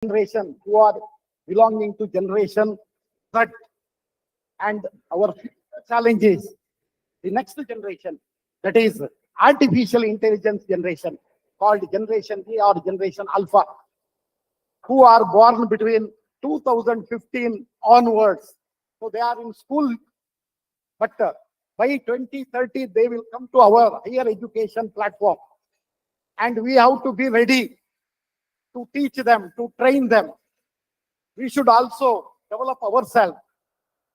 generation who are belonging to generation Z, and our challenge is the next generation, that is artificial intelligence generation, called Generation A or Generation Alpha, who are born between 2015 onwards. So they are in school, but by 2030 they will come to our higher education platform, and we have to be ready to teach them, to train them. We should also develop ourselves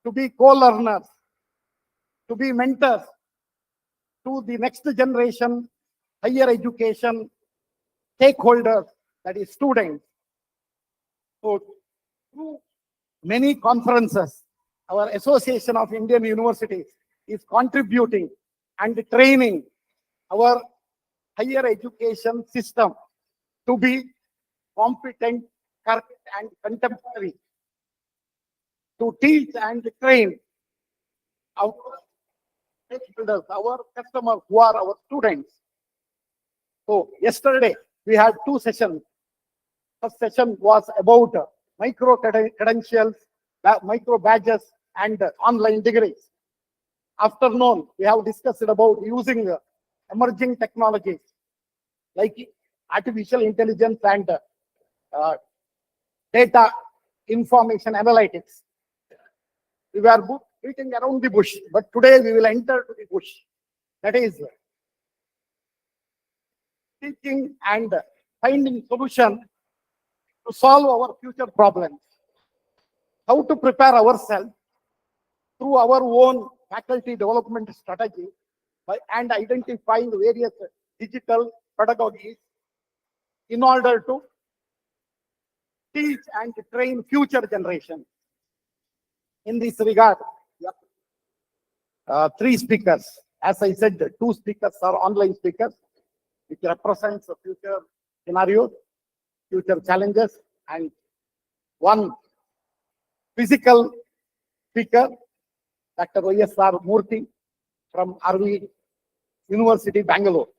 to be co-learners, to be mentors to the next generation higher education stakeholders, that is students. So through many conferences, our Association of Indian Universities is contributing and training our higher education system to be competent, correct, and contemporary, to teach and train our stakeholders, our customers, who are our students. So yesterday we had two sessions. First session was about micro credentials, micro badges, and online degrees. Afternoon, we have discussed about using emerging technologies like artificial intelligence and data information analytics. We were beating around the bush, but today we will enter to the bush. That is teaching and finding solution to solve our future problems. How to prepare ourselves through our own faculty development strategy and identifying various digital pedagogies in order to teach and train future generations. In this regard, three speakers. As I said, two speakers are online speakers, which represents the future scenarios, future challenges, and one physical speaker, Dr. Y.S.R. Murthy from RV University, Bangalore.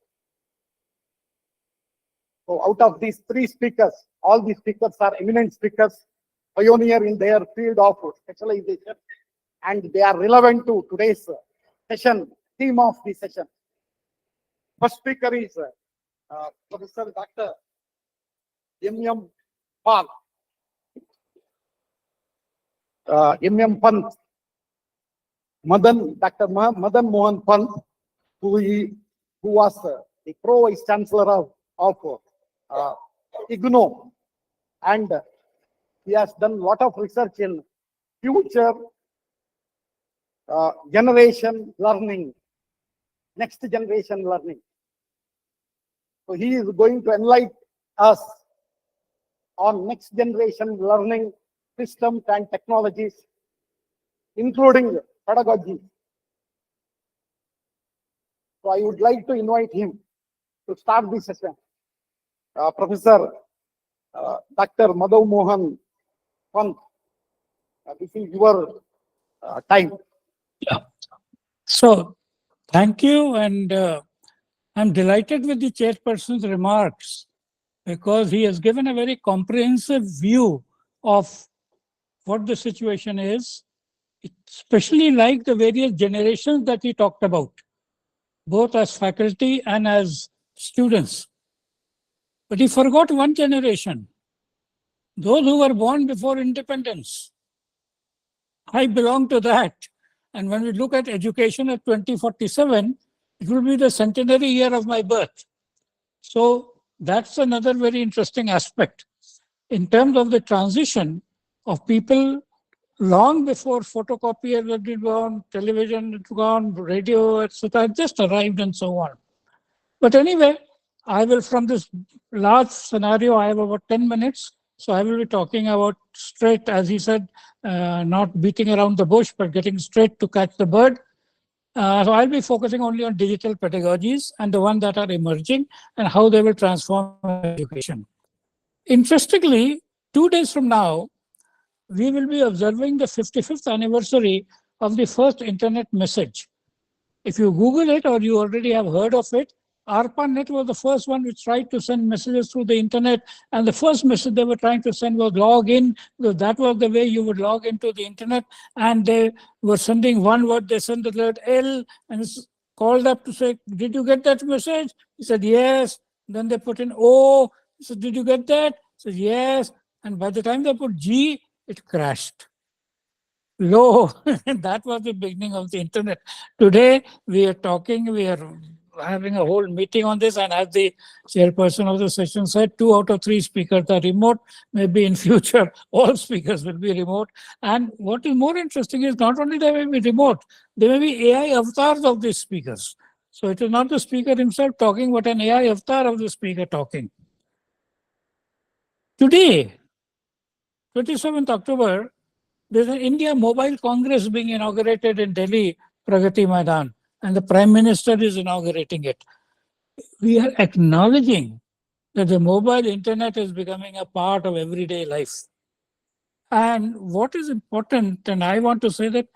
So out of these three speakers, all these speakers are eminent speakers, pioneer in their field of specialization, and they are relevant to today's session, theme of the session. First speaker is Professor Dr. M.M. Pal. M.M. Pant, Dr. Madan Mohan Pant, who was the Pro-Vice Chancellor of IGNO, and he has done a lot of research in future generation learning, next generation learning. So he is going to enlighten us on next generation learning systems and technologies, including pedagogy. So I would like to invite him to start this session. Professor Dr. Madan Mohan Pant, this is your time. Yeah. So, thank you, and I'm delighted with the chairperson's remarks, because he has given a very comprehensive view of what the situation is, especially like the various generations that he talked about, both as faculty and as students. But he forgot one generation, those who were born before independence. I belong to that. And when we look at education at 2047, it will be the centenary year of my birth. So that's another very interesting aspect in terms of the transition of people long before photocopier had been gone, television had gone, radio, etc., just arrived and so on. But anyway, I will, from this large scenario, I have about 10 minutes. So I will be talking about straight, as he said, not beating around the bush, but getting straight to catch the bird. So I'll be focusing only on digital pedagogies and the ones that are emerging and how they will transform education. Interestingly, 2 days from now, we will be observing the 55th anniversary of the first internet message. If you Google it, or you already have heard of it, ARPANET was the first one which tried to send messages through the internet. And the first message they were trying to send was log in, because that was the way you would log into the internet. And they were sending one word, they sent the letter L, and it's called up to say, did you get that message? He said, yes. Then they put in O. He said, did you get that? He said, yes. And by the time they put G, it crashed. Low. That was the beginning of the internet. Today, we are talking, we are having a whole meeting on this, and as the chairperson of the session said, 2 out of 3 speakers are remote. Maybe in future, all speakers will be remote. And what is more interesting is not only they may be remote, they may be AI avatars of these speakers. So it is not the speaker himself talking, but an AI avatar of the speaker talking. Today, 27th October, there's an India Mobile Congress being inaugurated in Delhi, Pragati Maidan, and the Prime Minister is inaugurating it. We are acknowledging that the mobile internet is becoming a part of everyday life. And what is important, and I want to say that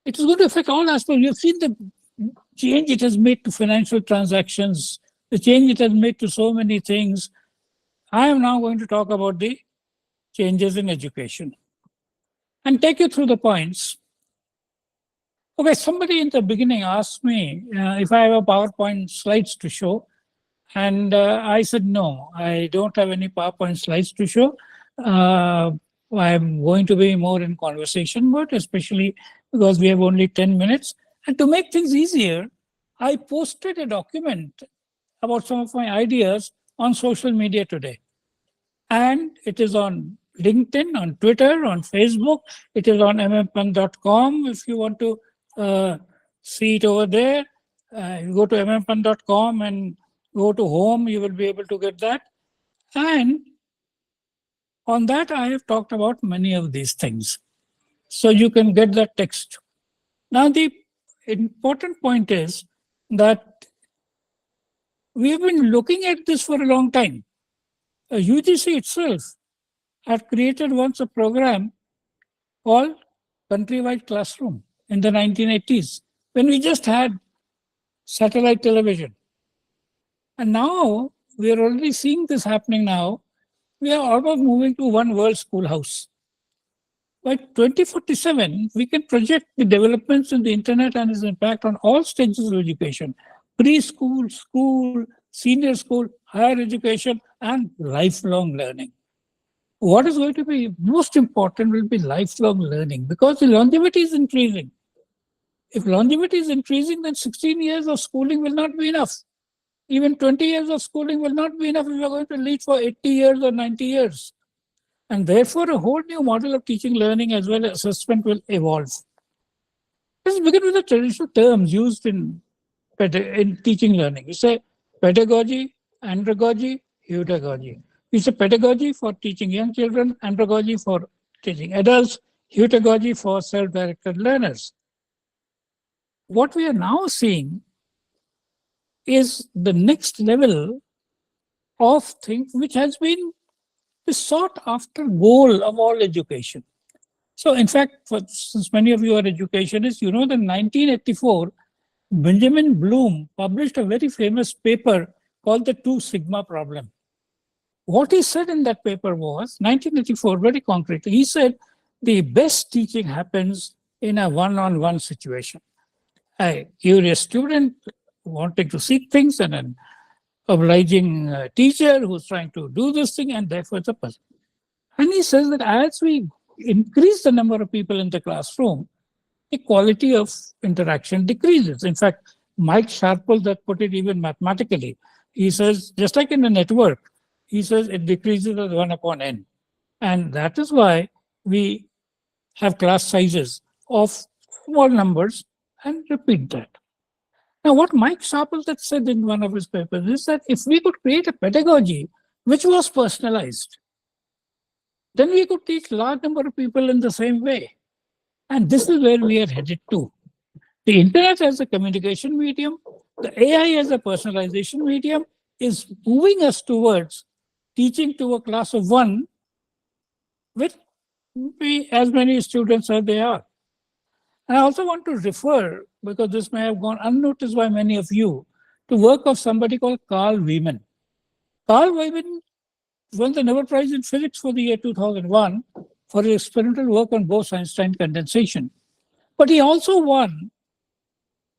it is going to affect all aspects. You've seen the change it has made to financial transactions, the change it has made to so many things. I am now going to talk about the changes in education and take you through the points. Okay, somebody in the beginning asked me if I have a PowerPoint slides to show. And I said, no, I don't have any PowerPoint slides to show. I'm going to be more in conversation mode, especially because we have only 10 minutes. And to make things easier, I posted a document about some of my ideas on social media today. And it is on LinkedIn, on Twitter, on Facebook. It is on mmpan.com if you want to see it over there. You go to mmpan.com and go to home, you will be able to get that. And on that, I have talked about many of these things. So you can get that text. Now, the important point is that we have been looking at this for a long time. UGC itself had created once a program called Countrywide Classroom in the 1980s, when we just had satellite television. And now we are already seeing this happening now. We are almost moving to one world schoolhouse. By 2047, we can project the developments in the internet and its impact on all stages of education: preschool, school, senior school, higher education, and lifelong learning. What is going to be most important will be lifelong learning, because the longevity is increasing. If longevity is increasing, then 16 years of schooling will not be enough. Even 20 years of schooling will not be enough if we are going to lead for 80 years or 90 years. And therefore, a whole new model of teaching, learning, as well as assessment will evolve. Let's begin with the traditional terms used in teaching learning. We say pedagogy, andragogy, heutagogy. We say pedagogy for teaching young children, andragogy for teaching adults, heutagogy for self-directed learners. What we are now seeing is the next level of things which has been the sought after goal of all education. So in fact, since many of you are educationists, you know that in 1984, Benjamin Bloom published a very famous paper called the 2 Sigma problem. What he said in that paper was, 1984, very concretely, he said the best teaching happens in a one-on-one situation. A curious student wanting to seek things, and an obliging teacher who's trying to do this thing, and therefore it's a person. And he says that as we increase the number of people in the classroom, the quality of interaction decreases. In fact, Mike Sharple that put it even mathematically. He says, just like in a network, he says it decreases as 1 upon n. And that is why we have class sizes of small numbers, and repeat that. Now, what Mike Sharple that said in one of his papers is that if we could create a pedagogy which was personalized, then we could teach large number of people in the same way. And this is where we are headed to. The internet as a communication medium, the AI as a personalization medium is moving us towards teaching to a class of 1 with as many students as they are. And I also want to refer, because this may have gone unnoticed by many of you, to work of somebody called Carl Wieman. Carl Wieman won the Nobel Prize in Physics for the year 2001 for his experimental work on Bose-Einstein condensation. But he also won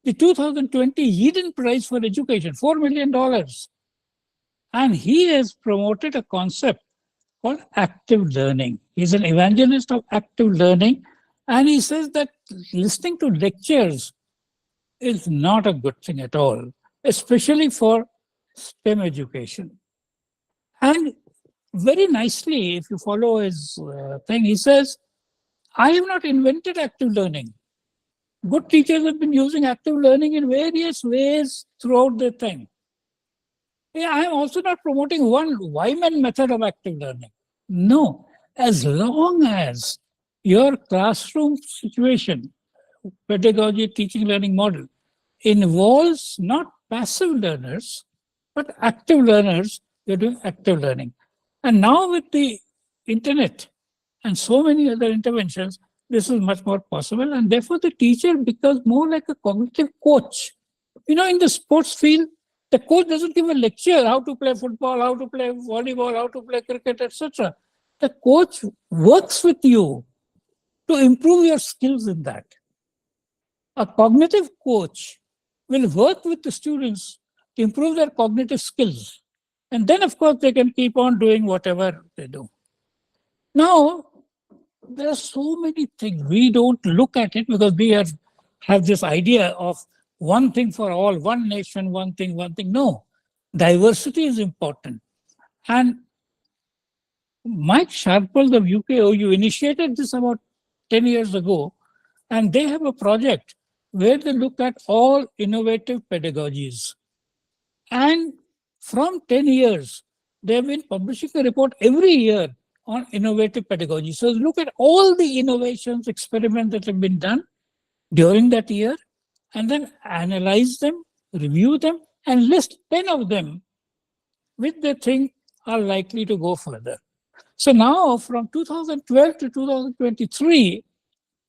the 2020 Eden Prize for Education, $4 million. And he has promoted a concept called active learning. He's an evangelist of active learning. And he says that listening to lectures is not a good thing at all, especially for STEM education. And very nicely, if you follow his thing, he says, I have not invented active learning. Good teachers have been using active learning in various ways throughout their time. Yeah, I am also not promoting one Wyman method of active learning. No, as long as your classroom situation, pedagogy, teaching, learning model involves not passive learners, but active learners, you're doing active learning. And now with the internet and so many other interventions, this is much more possible. And therefore, the teacher becomes more like a cognitive coach. You know, in the sports field, the coach doesn't give a lecture how to play football, how to play volleyball, how to play cricket, etc. The coach works with you to improve your skills in that. A cognitive coach will work with the students to improve their cognitive skills. And then, of course, they can keep on doing whatever they do. Now, there are so many things. We don't look at it because we have this idea of one thing for all, one nation, one thing, one thing. No, diversity is important. And Mike Sharples of UKOU initiated this about 10 years ago, and they have a project where they look at all innovative pedagogies. And from 10 years, they've been publishing a report every year on innovative pedagogy. So look at all the innovations, experiments that have been done during that year, and then analyze them, review them, and list 10 of them which they think are likely to go further. So now from 2012 to 2023,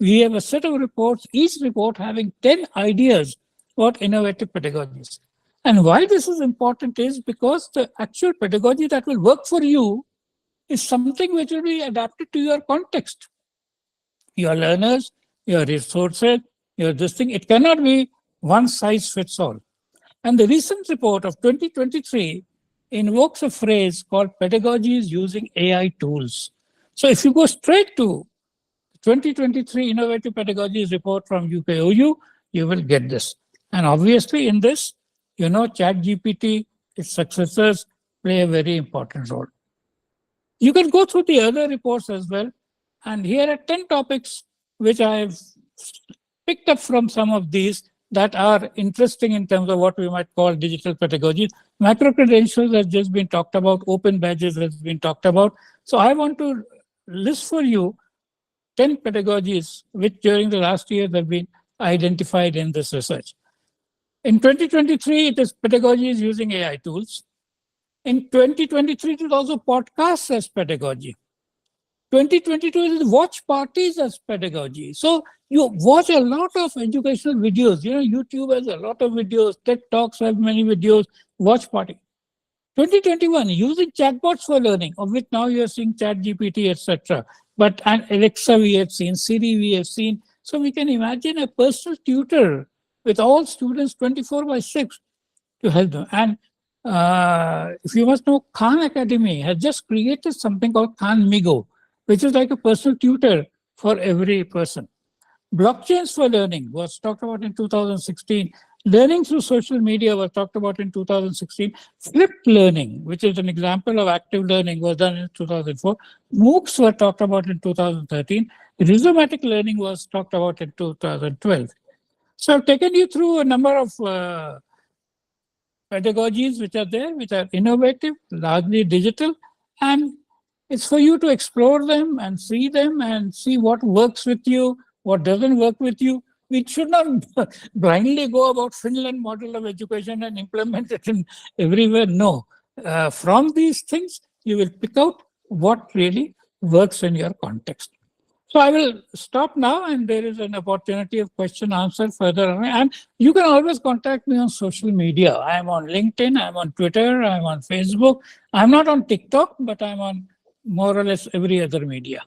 we have a set of reports, each report having 10 ideas about innovative pedagogies. And why this is important is because the actual pedagogy that will work for you is something which will be adapted to your context, your learners, your resources, your this thing. It cannot be one size fits all. And the recent report of 2023 invokes a phrase called pedagogies using AI tools. So if you go straight to 2023 Innovative Pedagogies report from UKOU, you will get this. And obviously in this, you know, ChatGPT, its successors play a very important role. You can go through the other reports as well. And here are 10 topics which I've picked up from some of these that are interesting in terms of what we might call digital pedagogy. Macro-credentials has just been talked about, open badges has been talked about. So I want to list for you 10 pedagogies which during the last year have been identified in this research. In 2023, it is pedagogies using AI tools. In 2023, it is also podcasts as pedagogy. 2022 is watch parties as pedagogy. So you watch a lot of educational videos. You know, YouTube has a lot of videos. TED Talks have many videos. Watch party. 2021, using chatbots for learning, of which now you're seeing ChatGPT, etc. But and Alexa we have seen, Siri we have seen. So we can imagine a personal tutor with all students 24/6 to help them. And if you must know, Khan Academy has just created something called Khan Migo, which is like a personal tutor for every person. Blockchains for learning was talked about in 2016. Learning through social media was talked about in 2016. Flipped learning, which is an example of active learning, was done in 2004. MOOCs were talked about in 2013. Rhizomatic learning was talked about in 2012. So I've taken you through a number of pedagogies which are there, which are innovative, largely digital, and it's for you to explore them and see what works with you, what doesn't work with you. We should not blindly go about Finland model of education and implement it in everywhere. No. From these things, you will pick out what really works in your context. So I will stop now, and there is an opportunity of question answer further on. And you can always contact me on social media. I am on LinkedIn, I'm on Twitter, I'm on Facebook. I'm not on TikTok, but I'm on more or less every other media.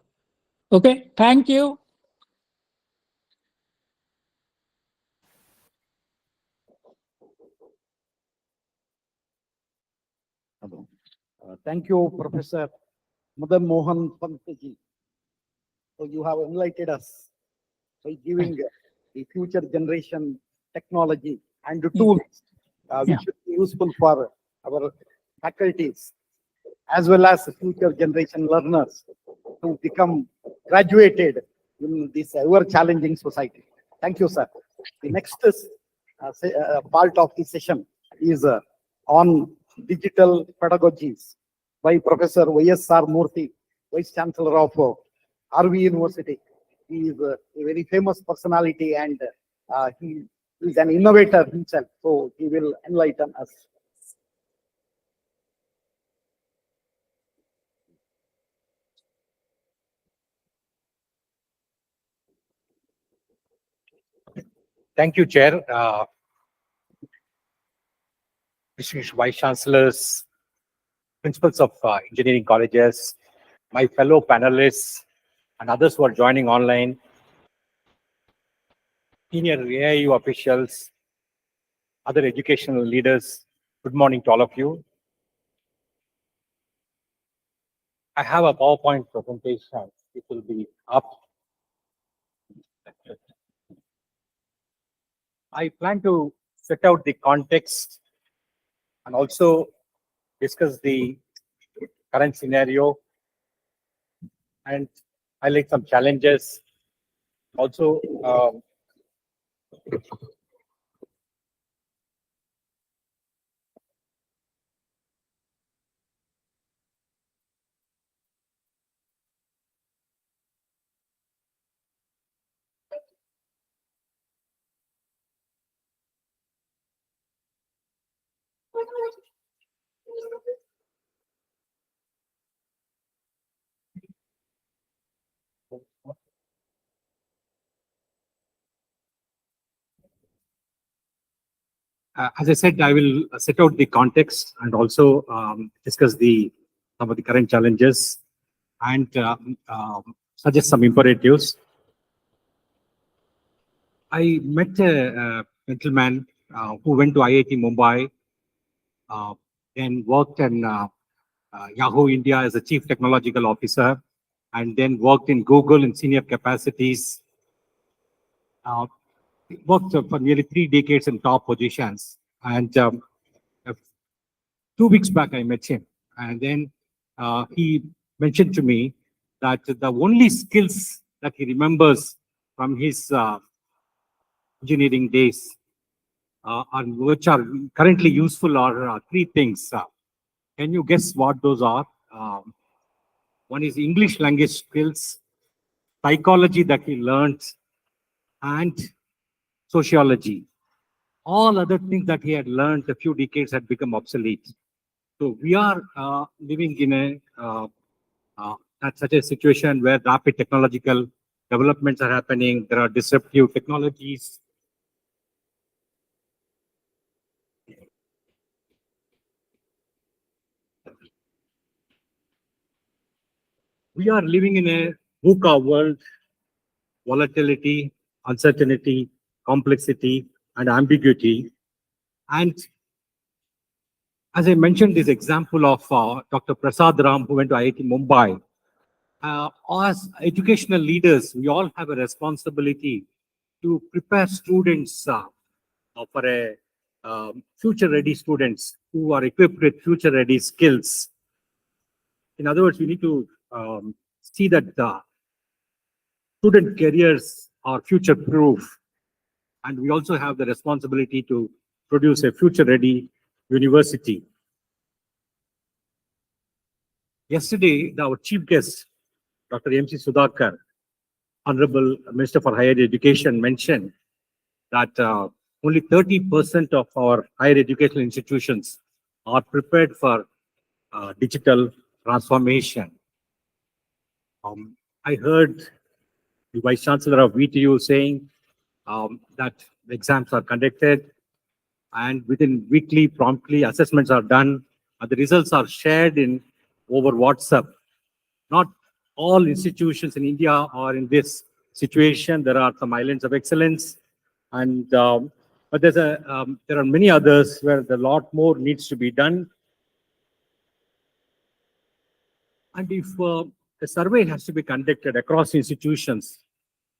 Okay, thank you. Thank you, Professor Madan Mohan Pantji. So you have enlightened us by giving the future generation technology and the tools which should be useful for our faculties as well as future generation learners to become graduated in this ever challenging society. Thank you, sir. The next part of the session is on digital pedagogies by Professor Y.S.R. Murthy, Vice Chancellor of RV University. He is a very famous personality and he is an innovator himself. So he will enlighten us. Thank you, Chair. Distinguished Vice Chancellors, Principals of engineering colleges, my fellow panelists, and others who are joining online, senior AIU officials, other educational leaders, good morning to all of you. I have a PowerPoint presentation. It will be up. I plan to set out the context and also discuss the current scenario and highlight some challenges. Also, as I said, I will set out the context and also discuss some of the current challenges and suggest some imperatives. I met a gentleman who went to IIT Mumbai, then worked in Yahoo India as a chief technological officer, and then worked in Google in senior capacities. Worked for nearly 3 decades in top positions. And 2 weeks back, I met him. And then he mentioned to me that the only skills that he remembers from his engineering days which are currently useful are 3 things. Can you guess what those are? One is English language skills, psychology that he learned, and sociology. All other things that he had learned a few decades had become obsolete. So we are living in such a situation where rapid technological developments are happening. There are disruptive technologies. We are living in a VUCA world, volatility, uncertainty, complexity, and ambiguity. And as I mentioned, this example of Dr. Prasad Ram, who went to IIT Mumbai, as educational leaders, we all have a responsibility to prepare students for a future-ready students who are equipped with future-ready skills. In other words, we need to see that student careers are future-proof, and we also have the responsibility to produce a future-ready university. Yesterday, our chief guest, Dr. M.C. Sudhakar, Honorable Minister for Higher Education, mentioned that only 30% of our higher educational institutions are prepared for digital transformation. I heard the Vice Chancellor of VTU saying that the exams are conducted and within weekly, promptly assessments are done and the results are shared in over WhatsApp. Not all institutions in India are in this situation. There are some islands of excellence, and but there are many others where a lot more needs to be done. And if a survey has to be conducted across institutions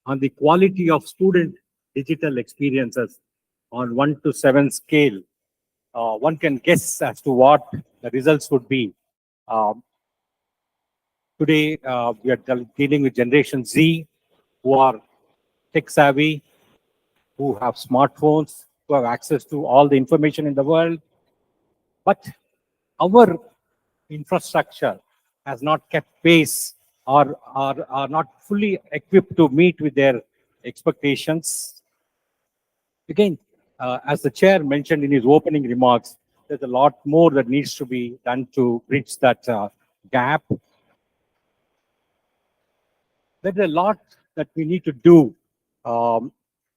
on the quality of student digital experiences on 1 to 7 scale, one can guess as to what the results would be. Um, Today, we are dealing with Generation Z, who are tech savvy, who have smartphones, who have access to all the information in the world. But our infrastructure has not kept pace or are not fully equipped to meet with their expectations. Again, as the chair mentioned in his opening remarks, there's a lot more that needs to be done to bridge that gap. There's a lot that we need to do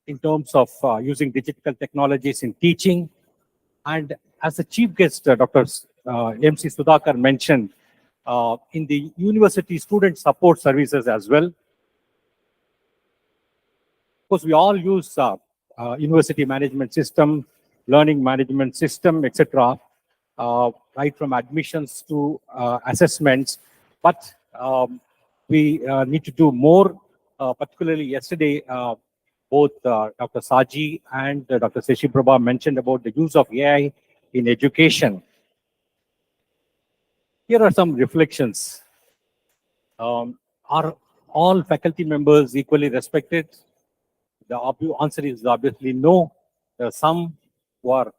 in terms of using digital technologies in teaching. And as the chief guest, Dr. MC Sudhakar mentioned, in the university student support services as well. Of course, we all use university management system, learning management system, etc., right from admissions to assessments. But we need to do more. Particularly yesterday, both Dr. Saji and Dr. Seshi Prabha mentioned about the use of AI in education. Here are some reflections. Are all faculty members equally respected? The answer is obviously no. There are some who are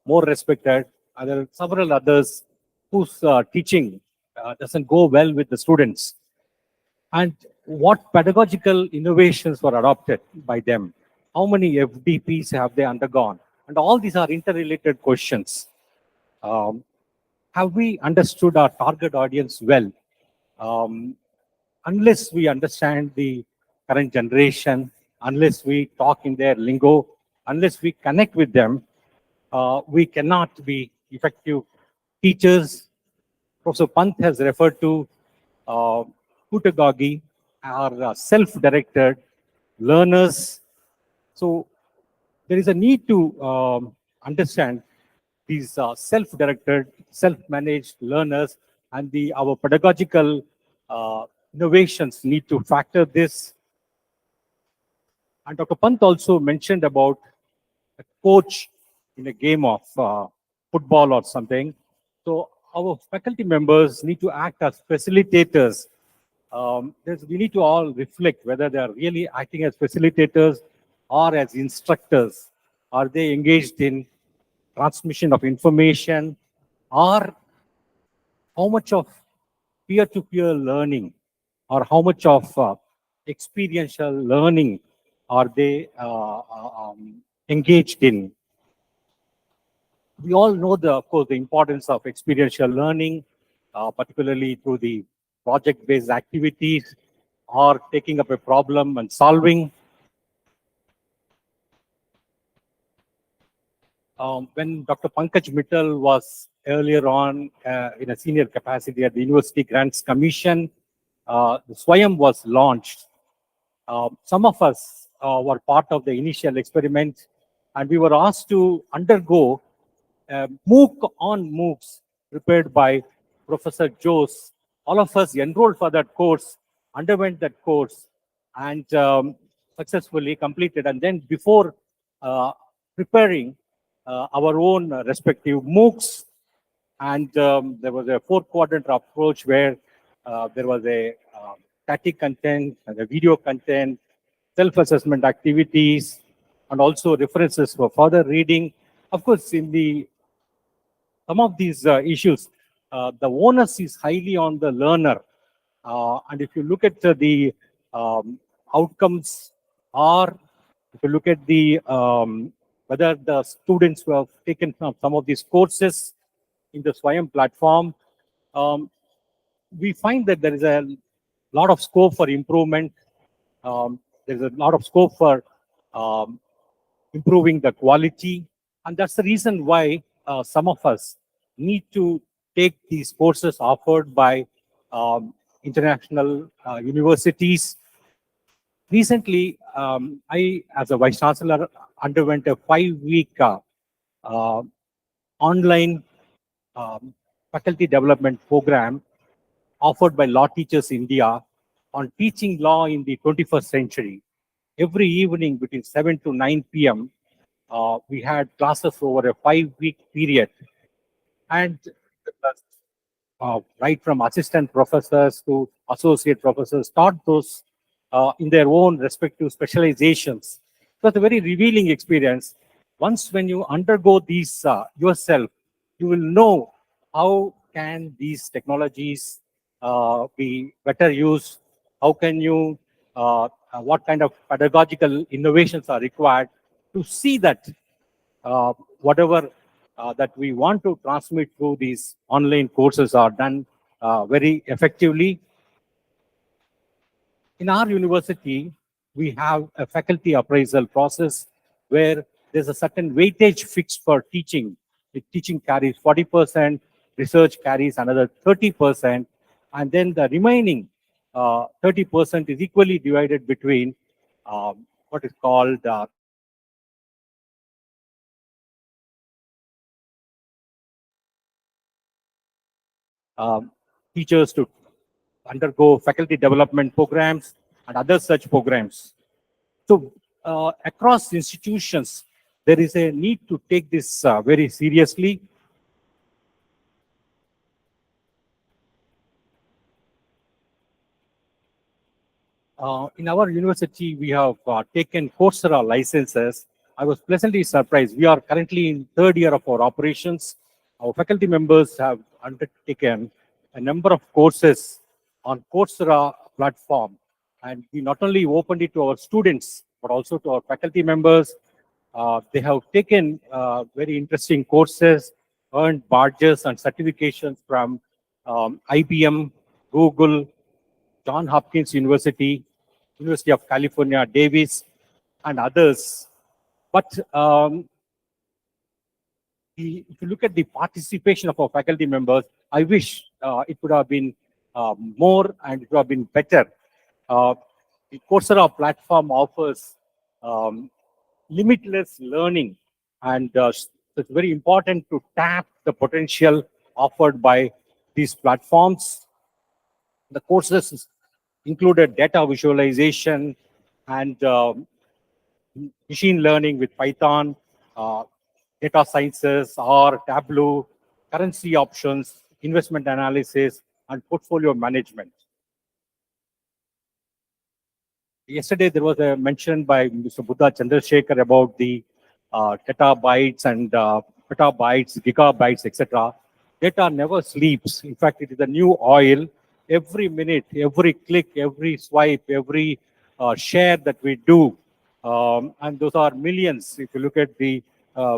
more respected, and there are several others whose teaching doesn't go well with the students. And what pedagogical innovations were adopted by them? How many FDPs have they undergone? And all these are interrelated questions. Have we understood our target audience well? Unless we understand the current generation, unless we talk in their lingo, unless we connect with them, we cannot be effective teachers. Professor Pant has referred to pedagogy or self-directed learners. So there is a need to understand these self-directed, self-managed learners, and our pedagogical innovations need to factor this. And Dr. Pant also mentioned about a coach in a game of football or something. So our faculty members need to act as facilitators. We need to all reflect whether they are really acting as facilitators or as instructors. Are they engaged in transmission of information, or how much of peer-to-peer learning or how much of experiential learning are they engaged in? We all know, of course, the importance of experiential learning, particularly through the project-based activities or taking up a problem and solving. When Dr. Pankaj Mittal was earlier on in a senior capacity at the University Grants Commission, the Swayam was launched. Some of us were part of the initial experiment, and we were asked to undergo MOOC on MOOCs prepared by Professor Jose. All of us enrolled for that course, underwent that course, and successfully completed. And then before preparing our own respective MOOCs, and there was a 4-quadrant approach where there was a static content and a video content, self-assessment activities, and also references for further reading. Of course, in some of these issues, the onus is highly on the learner. And if you look at the outcomes, or if you look at the whether the students who have taken some of these courses in the Swayam platform, we find that there is a lot of scope for improvement. There's a lot of scope for um, improving the quality. And that's the reason why some of us need to take these courses offered by international universities. Recently, I, as a Vice Chancellor, underwent a 5-week uh, online um, faculty development program offered by Law Teachers India on teaching law in the 21st century. Every evening between 7 to 9 p.m., we had classes over a 5-week period. And right from assistant professors to associate professors taught those in their own respective specializations. It was a very revealing experience. Once when you undergo these yourself, you will know how can these technologies be better used, how can you, what kind of pedagogical innovations are required to see that whatever that we want to transmit through these online courses are done very effectively. In our university, we have a faculty appraisal process where there's a certain weightage fixed for teaching. The teaching carries 40%, research carries another 30%, and then the remaining 30% is equally divided between what is called um, teachers to undergo faculty development programs and other such programs. So across institutions, there is a need to take this very seriously. In our university, we have taken Coursera licenses. I was pleasantly surprised. We are currently in third year of our operations. Our faculty members have undertaken a number of courses on Coursera platform. And we not only opened it to our students, but also to our faculty members. They have taken very interesting courses, earned badges and certifications from IBM, Google, John Hopkins University, University of California, Davis, and others. But if you look at the participation of our faculty members, I wish it would have been more and it would have been better. The Coursera platform offers limitless learning, and it's very important to tap the potential offered by these platforms. The courses included data visualization and machine learning with Python, uh, data sciences, or Tableau, currency options, investment analysis, and portfolio management. Yesterday, there was a mention by Mr. Buddha Chandrasekhar about the petabytes and petabytes, gigabytes, etc. Data never sleeps. In fact, it is a new oil. Every minute, every click, every swipe, every share that we do, and those are millions. If you look at the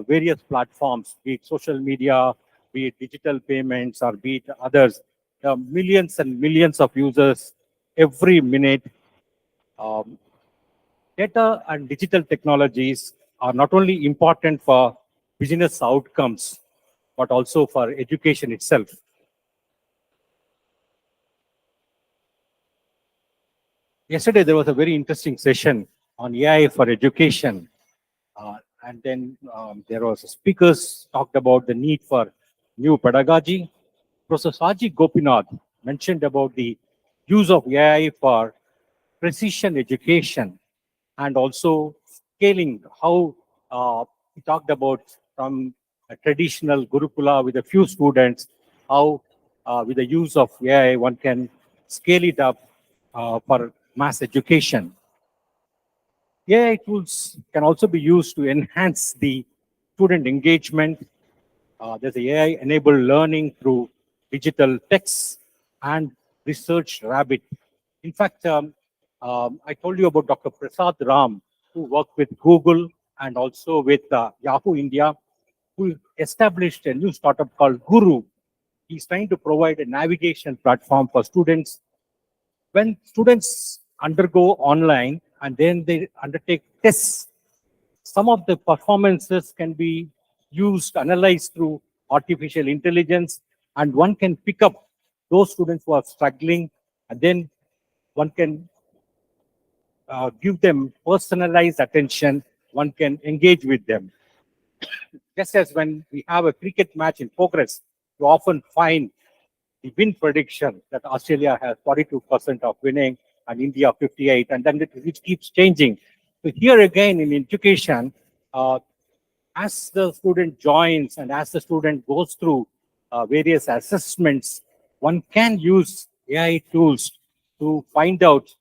various platforms, be it social media, be it digital payments, or be it others, millions and millions of users every minute. Um, Data and digital technologies are not only important for business outcomes, but also for education itself. Yesterday, there was a very interesting session on AI for education. And then there was speakers talked about the need for new pedagogy. Professor Saji Gopinath mentioned about the use of AI for precision education and also scaling how we talked about from a traditional Gurukula with a few students, how with the use of AI one can scale it up for mass education. AI tools can also be used to enhance the student engagement. There's AI-enabled learning through digital texts and Research Rabbit. In fact, I told you about Dr. Prasad Ram, who worked with Google and also with Yahoo India, who established a new startup called Guru. He's trying to provide a navigation platform for students. When students undergo online and then they undertake tests. Some of the performances can be used, analyzed through artificial intelligence, and one can pick up those students who are struggling, and then one can give them personalized attention, one can engage with them. Just as when we have a cricket match in progress, you often find the win prediction that Australia has 42% of winning and India 58, and then it keeps changing. So here again in education, as the student joins and as the student goes through various assessments, one can use AI tools to find out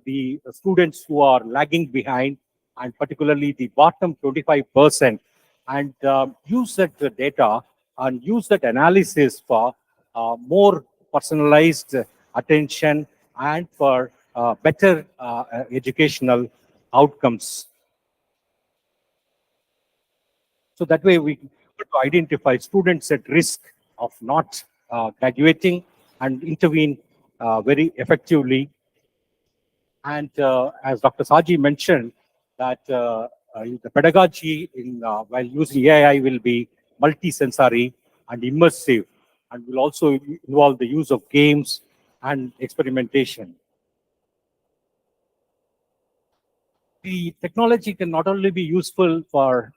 the students who are lagging behind, and particularly the bottom 25%, and use that data and use that analysis for more personalized attention and for better educational outcomes. So that way we could identify students at risk of not graduating and intervene very effectively. And as Dr. Saji mentioned, that the pedagogy in while using AI will be multisensory and immersive, and will also involve the use of games and experimentation. The technology can not only be useful for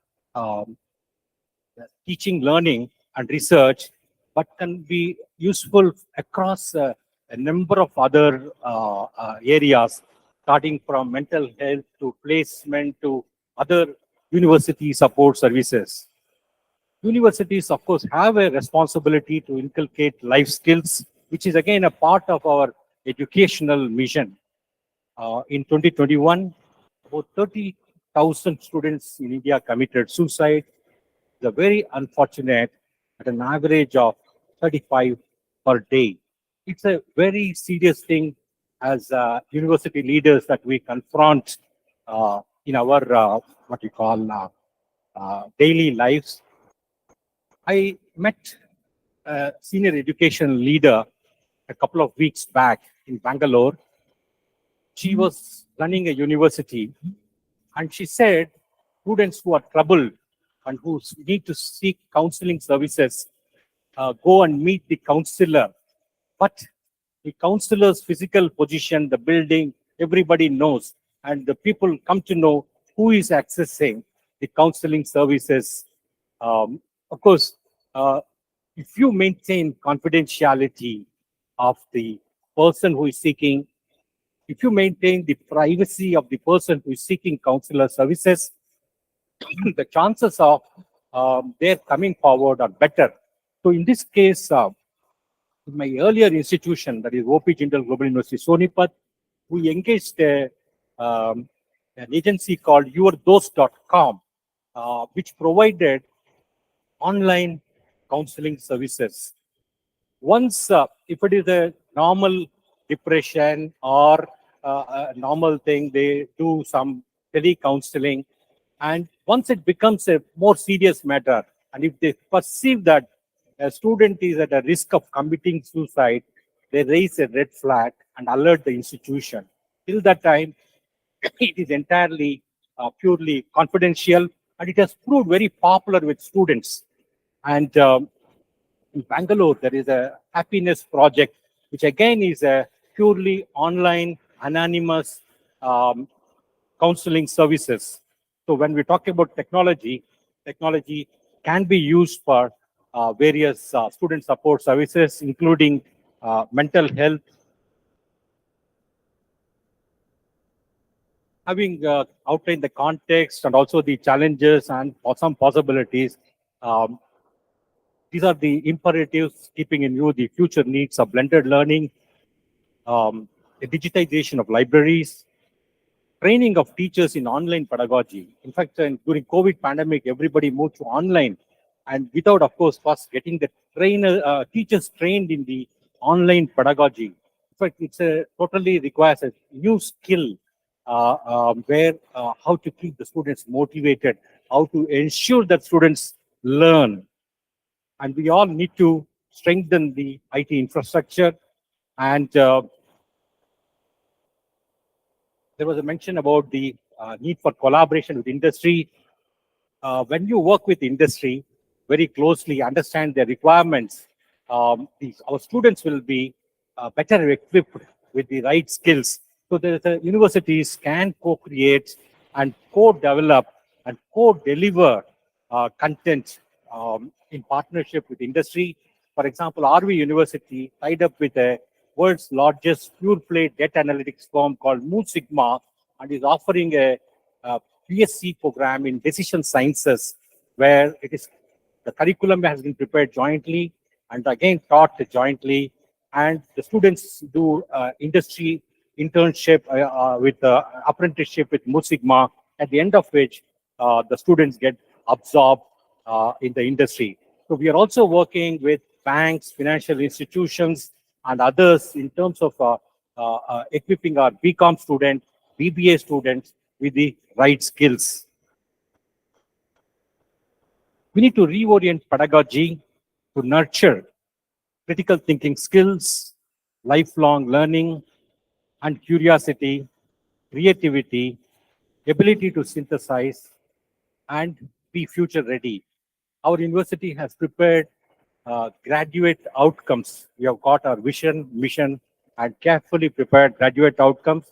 teaching, learning, and research, but can be useful across a number of other areas, starting from mental health to placement to other university support services. Universities, of course, have a responsibility to inculcate life skills, which is again a part of our educational mission. In 2021, about 30,000 students in India committed suicide. They're very unfortunate at an average of 35 per day. It's a very serious thing as university leaders that we confront in our what we call daily lives. I met a senior education leader a couple of weeks back in Bangalore. She was running a university, and she said students who are troubled and who need to seek counseling services go and meet the counselor. But the counselor's physical position, the building, everybody knows, and the people come to know who is accessing the counseling services. Of course, if you maintain confidentiality of the person who is seeking, if you maintain the privacy of the person who is seeking counselor services, the chances of their coming forward are better. So in this case, in my earlier institution, that is OP Jindal Global University, Sonipat, we engaged an agency called yourdose.com, which provided online counseling services. Once, if it is a normal depression or a normal thing, they do some tele-counseling. And once it becomes a more serious matter, and if they perceive that a student is at a risk of committing suicide, they raise a red flag and alert the institution. Till that time, it is entirely purely confidential, and it has proved very popular with students. And in Bangalore, there is a happiness project, which again is a purely online, anonymous counseling services. So when we talk about technology, technology can be used for various student support services, including mental health. Having outlined the context and also the challenges and some possibilities, these are the imperatives keeping in view the future needs of blended learning, the digitization of libraries, training of teachers in online pedagogy. In fact, during COVID pandemic, everybody moved to online, and without, of course, first getting the teachers trained in the online pedagogy. In fact, it's a totally requires a new skill where how to keep the students motivated, how to ensure that students learn. And we all need to strengthen the IT infrastructure and there was a mention about the need for collaboration with industry. When you work with industry very closely, understand their requirements, our students will be better equipped with the right skills. So the universities can co-create and co-develop and co-deliver content in partnership with industry. For example, RV University tied up with a world's largest pure play data analytics firm called Mu Sigma and is offering a BSc program in decision sciences, where the curriculum has been prepared jointly and again taught jointly, and the students do industry internship with apprenticeship with Mu Sigma, at the end of which the students get absorbed in the industry. So we are also working with banks, financial institutions, and others in terms of equipping our BCom students, BBA students with the right skills. We need to reorient pedagogy to nurture critical thinking skills, lifelong learning, and curiosity, creativity, ability to synthesize, and be future ready. Our university has prepared graduate outcomes. We have got our vision, mission, and carefully prepared graduate outcomes.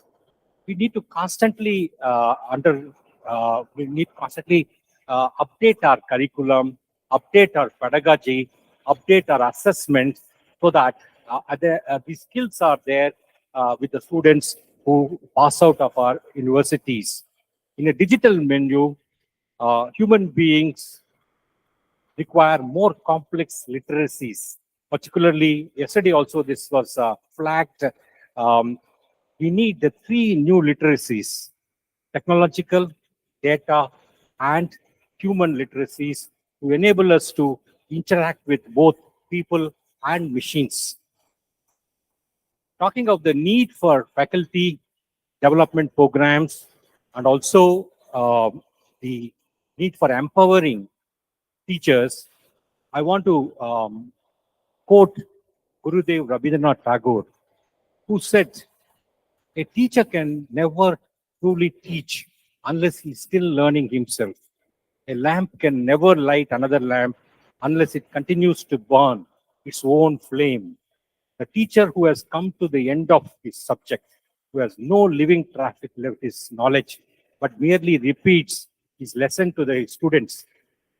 We need to constantly update our curriculum, update our pedagogy, update our assessment, so that these skills are there with the students who pass out of our universities. In a digital menu, human beings require more complex literacies. Particularly, yesterday also this was flagged. We need the 3 new literacies: technological, data, and human literacies, to enable us to interact with both people and machines. Talking of the need for faculty development programs, and also the need for empowering teachers, I want to quote Gurudev Rabindranath Tagore, who said, "A teacher can never truly teach unless he's still learning himself. A lamp can never light another lamp unless it continues to burn its own flame. The teacher who has come to the end of his subject, who has no living traffic left his knowledge, but merely repeats his lesson to the students,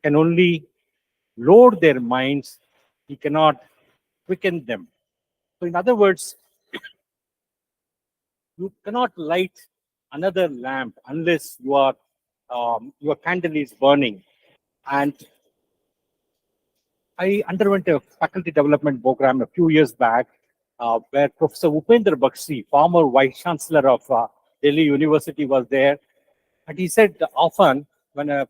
can only load their minds, he cannot quicken them." So in other words, you cannot light another lamp unless your candle is burning. And I underwent a faculty development program a few years back, where Professor Upendra Bakshi, former Vice Chancellor of Delhi University, was there. And he said often, when a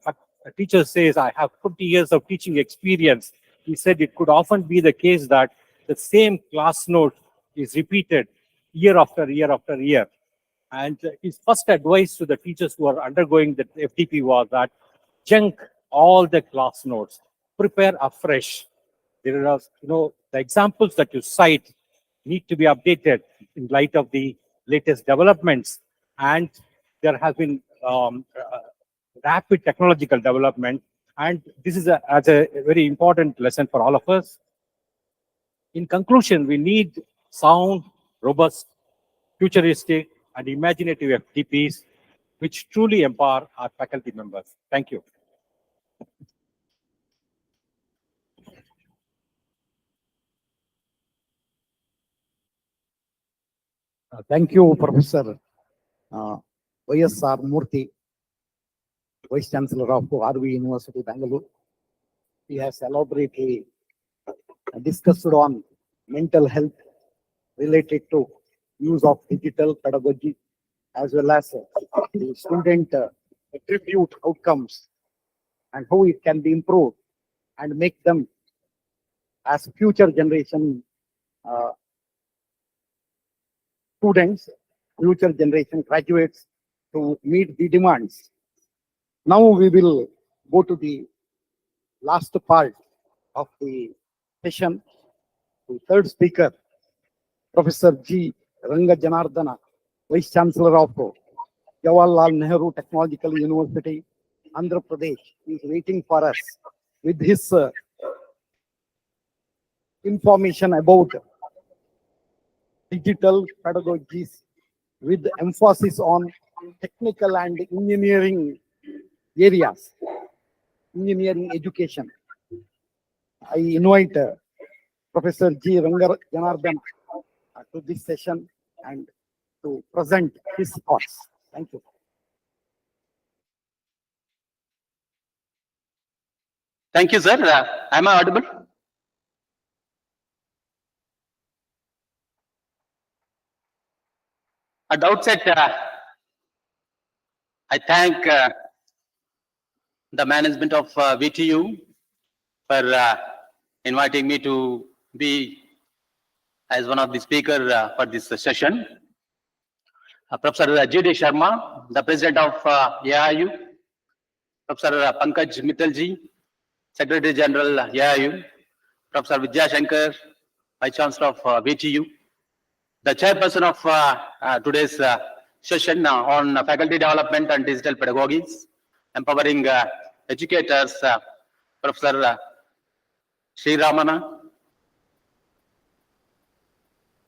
teacher says, "I have 20 years of teaching experience," he said it could often be the case that the same class note is repeated year after year after year. And his first advice to the teachers who are undergoing the FDP was that junk all the class notes, prepare afresh. There are, the examples that you cite need to be updated in light of the latest developments. And there has been rapid technological development. And this is a very important lesson for all of us. In conclusion, we need sound, robust, futuristic, and imaginative FTPs, which truly empower our faculty members. Thank you. Thank you, Professor Y.S.R. Murthy, Vice Chancellor of RV University, Bangalore. He has elaborately discussed on mental health related to use of digital pedagogy, as well as the student attribute outcomes and how it can be improved and make them as future generation students, future generation graduates, to meet the demands. Now we will go to the last part of the session. The third speaker, Professor G. Ranga Janardana, Vice Chancellor of Jawaharlal Nehru Technological University, Andhra Pradesh, is waiting for us with his information about digital pedagogies with emphasis on technical and engineering areas, engineering education. I invite Professor G. Rangar Janardhan to this session and to present his thoughts. Thank you. Thank you, sir. Am I audible? At the outset, I thank the management of VTU for inviting me to be as one of the speakers for this session. Professor G.D. Sharma, the president of AIU, Professor Pankaj Mittalji, Secretary General AIU, Professor Vidya Shankar, Vice Chancellor of VTU, the chairperson of today's session on faculty development and digital pedagogies, empowering educators, Professor Sri Ramana,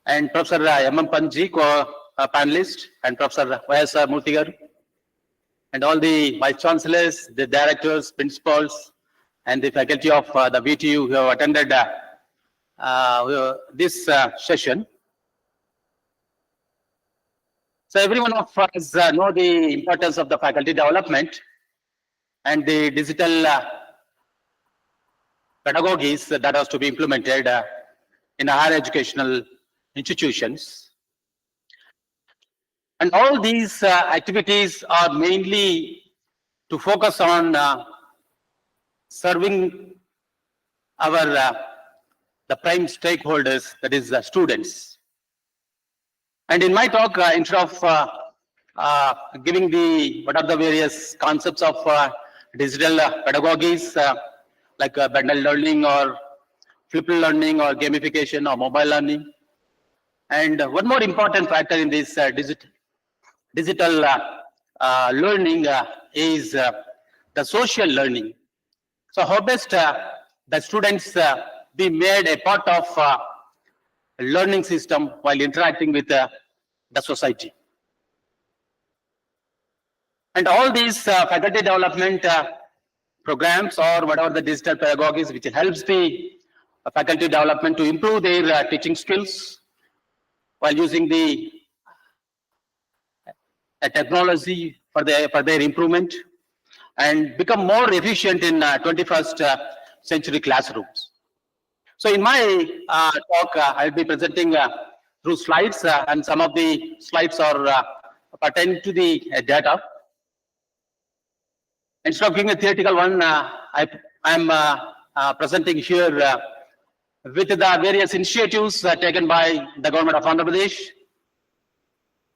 and Professor M. Panji, panelist, and Professor Y.S. Murthy, and all the vice chancellors, the directors, principals, and the faculty of the VTU who have attended this session. So every one of us know the importance of the faculty development and the digital pedagogies that has to be implemented in higher educational institutions. And all these activities are mainly to focus on serving our the prime stakeholders, that is students. And in my talk, instead of giving what are the various concepts of digital pedagogies like bundle learning or flipped learning or gamification or mobile learning, and one more important factor in this digital learning is the social learning. So how best the students be made a part of learning system while interacting with the society. And all these faculty development programs or whatever the digital pedagogies which helps the faculty development to improve their teaching skills while using the technology for their improvement and become more efficient in 21st century classrooms. So in my talk, I'll be presenting through slides, and some of the slides are pertaining to the data. Instead of giving a theoretical one, I'm presenting here with the various initiatives taken by the government of Andhra Pradesh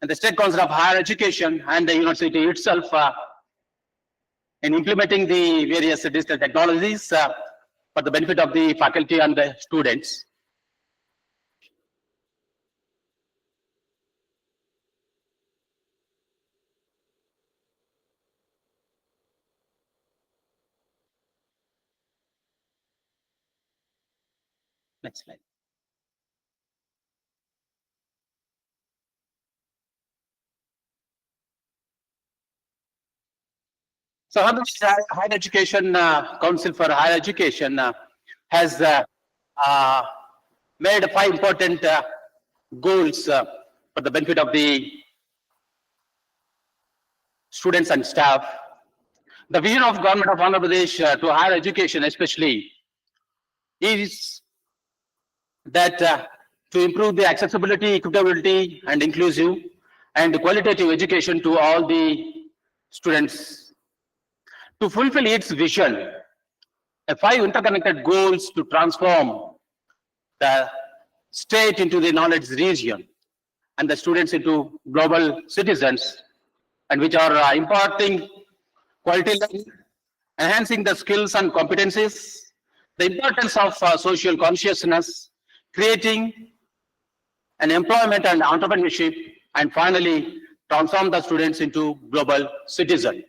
and the State Council of Higher Education and the university itself in implementing the various digital technologies for the benefit of the faculty and the students. Next slide. So Higher Education Council for Higher Education has made 5 important goals for the benefit of the students and staff. The vision of government of Andhra Pradesh to higher education especially is that to improve the accessibility, equitability, and inclusive and qualitative education to all the students. To fulfill its vision, 5 interconnected goals to transform the state into the knowledge region and the students into global citizens, and which are imparting quality learning, enhancing the skills and competencies, the importance of social consciousness, creating an employment and entrepreneurship, and finally, transform the students into global citizens.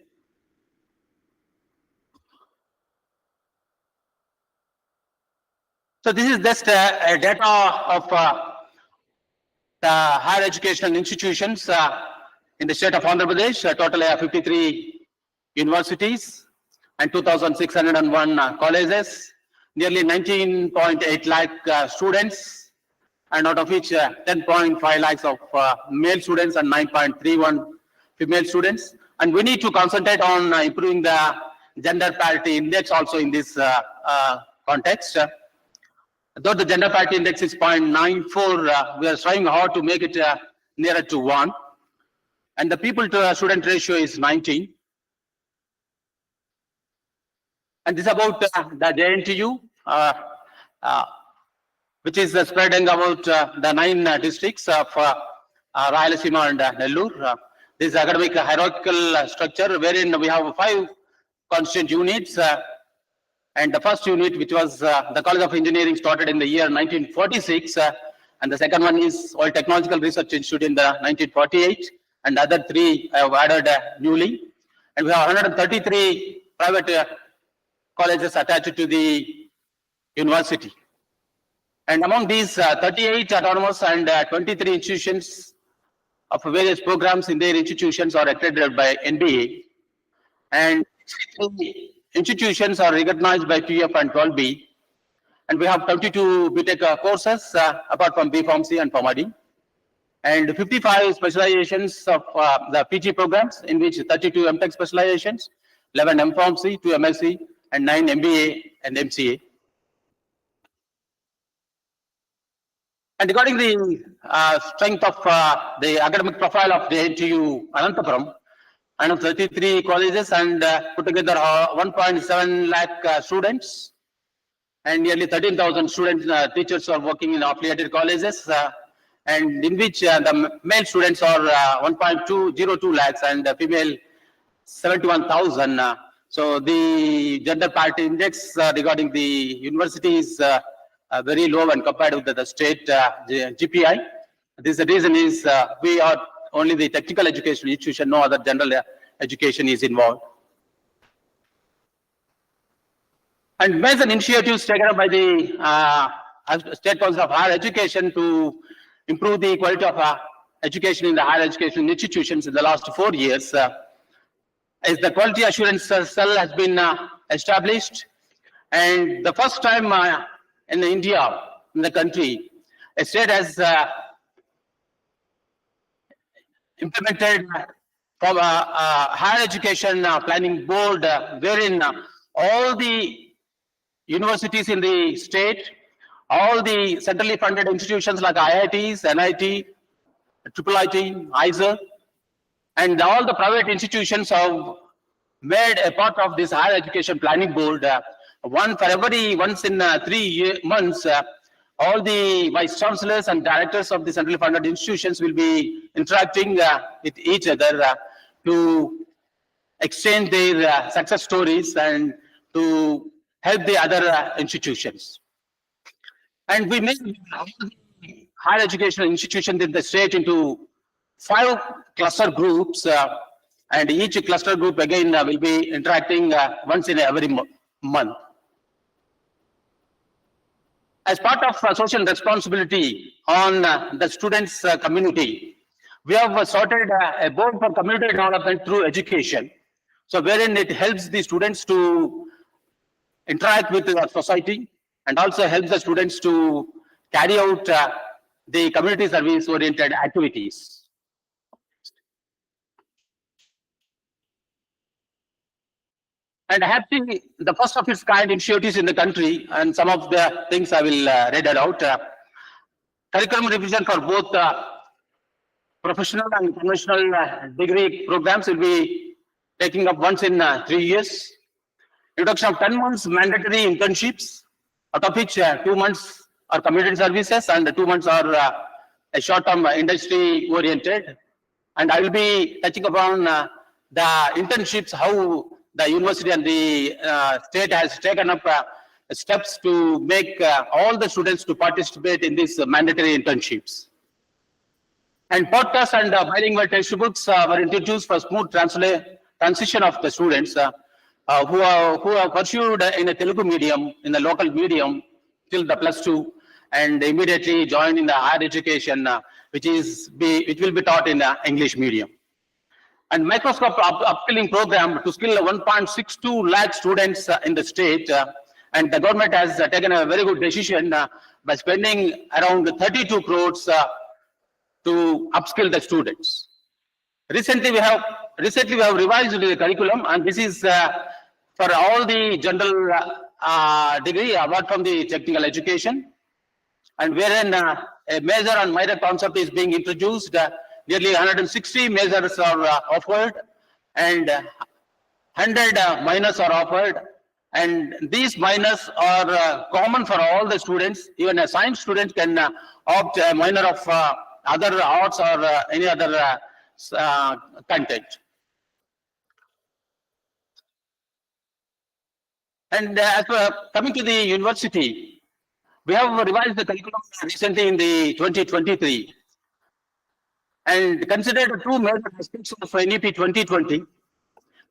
So this is just a data of the higher educational institutions in the state of Andhra Pradesh, total 53 universities and 2,601 colleges, nearly 19.8 lakh students, and out of which 10.5 lakhs of male students and 9.31 female students. And we need to concentrate on improving the gender parity index also in this context. Though the gender parity index is 0.94, we are trying hard to make it nearer to 1. And the people to student ratio is 19. And this is about the JNTU, which is spreading about the 9 districts of Rayalaseema and Nellore. This academic hierarchical structure wherein we have 5 constituent units. And the first unit, which was the College of Engineering, started in the year 1946. And the second one is Oil Technological Research Institute in the 1948. And the other 3 have added newly. And we have 133 private colleges attached to the university. And among these 38 autonomous and 23 institutions of various programs in their institutions are accredited by NBA. And 63 institutions are recognized by PF and 12B. And we have 22 BTech courses apart from B.Pharmacy and Pharmacy. And 55 specializations of the PG programs, in which 32 MTech specializations, 11 M.Pharmacy, 2 MSc, and 9 MBA and MCA. And regarding the strength of the academic profile of the JNTU Anantapuram, and 33 colleges and put together 1.7 lakh students, and nearly 13,000 students, teachers are working in affiliated colleges, and in which the male students are 1.202 lakhs and the female 71,000. So the gender parity index regarding the university is very low when compared with the state GPI. This reason is we are only the technical education institution, no other general education is involved. And major initiatives taken up by the State Council of Higher Education to improve the quality of education in the higher education institutions in the last 4 years is the quality assurance cell has been established. And the first time in India, in the country, a state has implemented from a higher education planning board, wherein all the universities in the state, all the centrally funded institutions like IITs, NIT, IIIT, AIU'S, and all the private institutions have made a part of this higher education planning board. Once in 3 months, all the vice chancellors and directors of the centrally funded institutions will be interacting with each other to exchange their success stories and to help the other institutions. And we made higher educational institutions in the state into 5 cluster groups, and each cluster group again will be interacting once in every month. As part of social responsibility on the students' community, we have started a board for community development through education. So wherein it helps the students to interact with the society and also helps the students to carry out the community service oriented activities. And I have seen the first of its kind initiatives in the country, and some of the things I will read it out. Curriculum revision for both professional and conventional degree programs will be taking up once in 3 years. Introduction of 10 months mandatory internships, out of which 2 months are community services and 2 months are a short-term industry oriented. And I will be touching upon the internships, how the university and the state has taken up steps to make all the students to participate in these mandatory internships. And podcasts and bilingual textbooks were introduced for smooth transition of the students who are pursued in a Telugu medium, in the local medium till the +2, and immediately joined in the higher education, which will be taught in the English medium. And microscope upskilling program to skill 1.62 lakh students in the state, and the government has taken a very good decision by spending around 32 crores to upskill the students. Recently, we have revised the curriculum, and this is for all the general degree apart from the technical education, and wherein a major and minor concept is being introduced. Nearly 160 majors are offered, and 100 minors are offered. And these minors are common for all the students. Even a science student can opt a minor of other arts or any other content. And as coming to the university, we have revised the curriculum recently in the 2023 and considered two major aspects of NEP 2020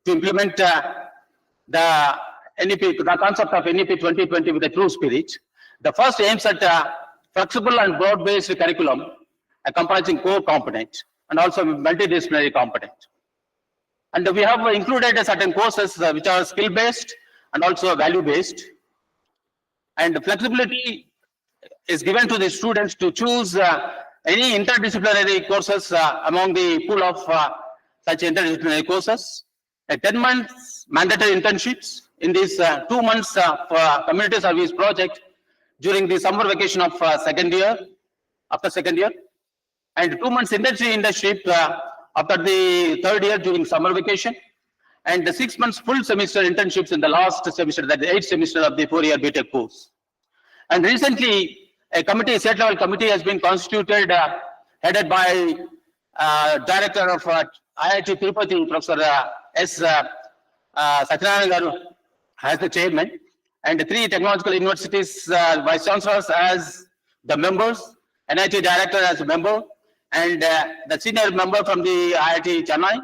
to implement the concept of NEP 2020 with a true spirit. The first aims at flexible and broad-based curriculum comprising core component and also multidisciplinary component. And we have included certain courses which are skill-based and also value-based. And the flexibility is given to the students to choose any interdisciplinary courses among the pool of such interdisciplinary courses. 10 months mandatory internships in these 2 months for community service project during the summer vacation of second year, after second year, and 2 months internship after the third year during summer vacation, and the 6 months full semester internships in the last semester, that the 8th semester of the 4-year BTech course. And recently, a committee, state level committee has been constituted, headed by Director of IIT Tirupati, Professor S. Satyanarayana Garu, as the chairman, and 3 technological universities vice chancellors as the members, NIT director as a member, and the senior member from the IIT Chennai,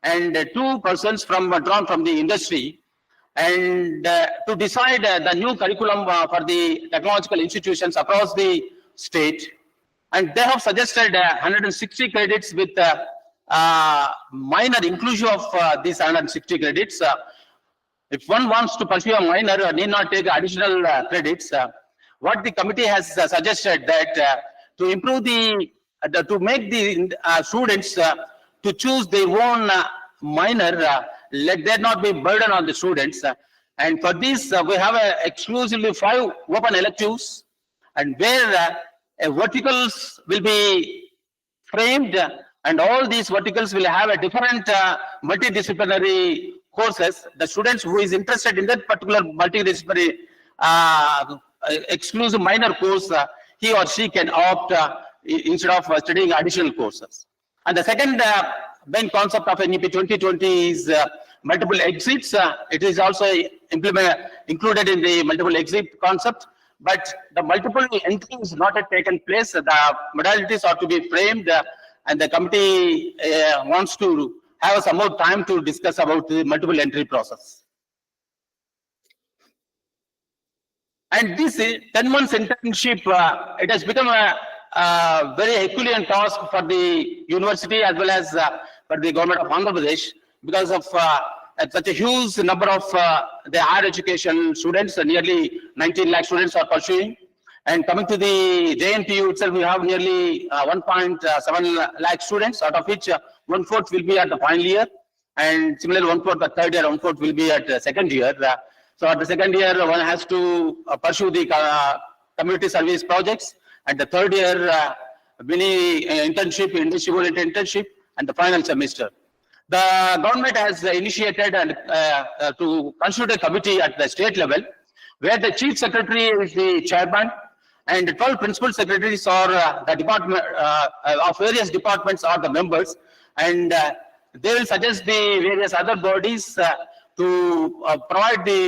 and 2 persons drawn from the industry, and to decide the new curriculum for the technological institutions across the state. And they have suggested 160 credits with minor inclusion of these 160 credits. If one wants to pursue a minor, need not take additional credits. What the committee has suggested that to improve to make the students to choose their own minor, let there not be burden on the students. And for this, we have exclusively 5 open electives, and where verticals will be framed, and all these verticals will have a different multidisciplinary courses. The students who is interested in that particular multidisciplinary exclusive minor course, he or she can opt instead of studying additional courses. And the second main concept of NEP 2020 is multiple exits. It is also included in the multiple exit concept, but the multiple entries is not yet taken place. The modalities are to be framed, and the committee wants to have some more time to discuss about the multiple entry process. And this 10 months internship, it has become a very Herculean task for the university as well as for the government of Andhra Pradesh, because of such a huge number of the higher education students, nearly 19 lakh students are pursuing. And coming to the JNTU itself, we have nearly 1.7 lakh students, out of which 1/4 will be at the final year, and similarly 1/4 the third year, 1/4 will be at the second year. So at the second year, one has to pursue the community service projects, and the third year, mini internship, industry-oriented internship, and the final semester. The government has initiated and to constitute a committee at the state level, where the chief secretary is the chairman, and 12 principal secretaries or the department of various departments are the members, and they will suggest the various other bodies to provide the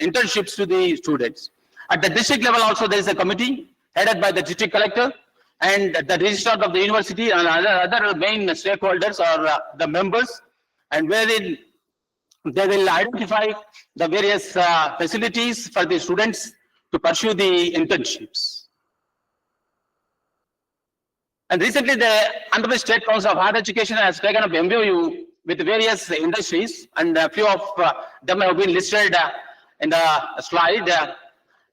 internships to the students. At the district level also, there is a committee headed by the district collector, and the registrar of the university and other main stakeholders or the members, and wherein they will identify the various facilities for the students to pursue the internships. And recently, the Andhra Pradesh State Council of Higher Education has taken up MOU with various industries, and a few of them have been listed in the slide.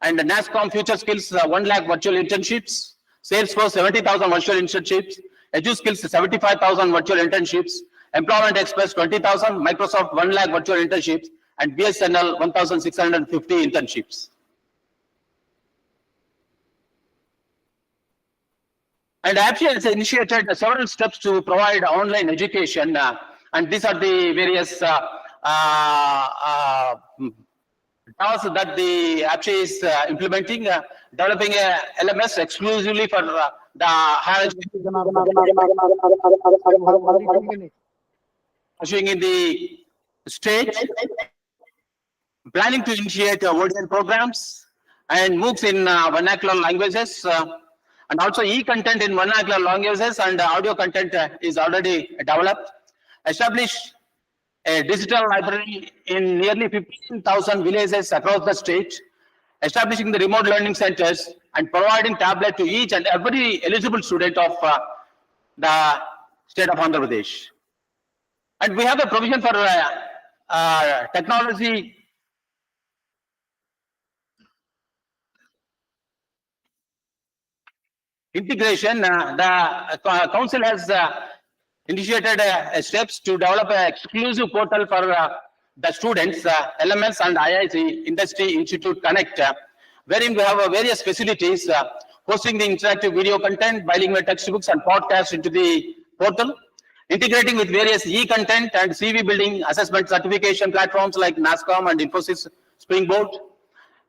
And the NASCOM Future Skills 1 lakh virtual internships, Salesforce 70,000 virtual internships, EduSkills 75,000 virtual internships, Employment Express 20,000, Microsoft 1 lakh virtual internships, and BSNL 1,650 internships. And APSI has initiated several steps to provide online education, and these are the various tasks that the APSI is implementing, developing a LMS exclusively for the higher education pursuing in the state, planning to initiate ODN programs and MOOCs in vernacular languages, and also e-content in vernacular languages, and audio content is already developed. Establish a digital library in nearly 15,000 villages across the state, establishing the remote learning centers and providing tablet to each and every eligible student of the state of Andhra Pradesh. And we have a provision for technology integration. The council has initiated steps to develop an exclusive portal for the students, LMS and IIT Industry Institute Connect, wherein we have various facilities, hosting the interactive video content, bilingual textbooks and podcasts into the portal, integrating with various e-content and CV building assessment certification platforms like NASCOM and Infosys Springboard,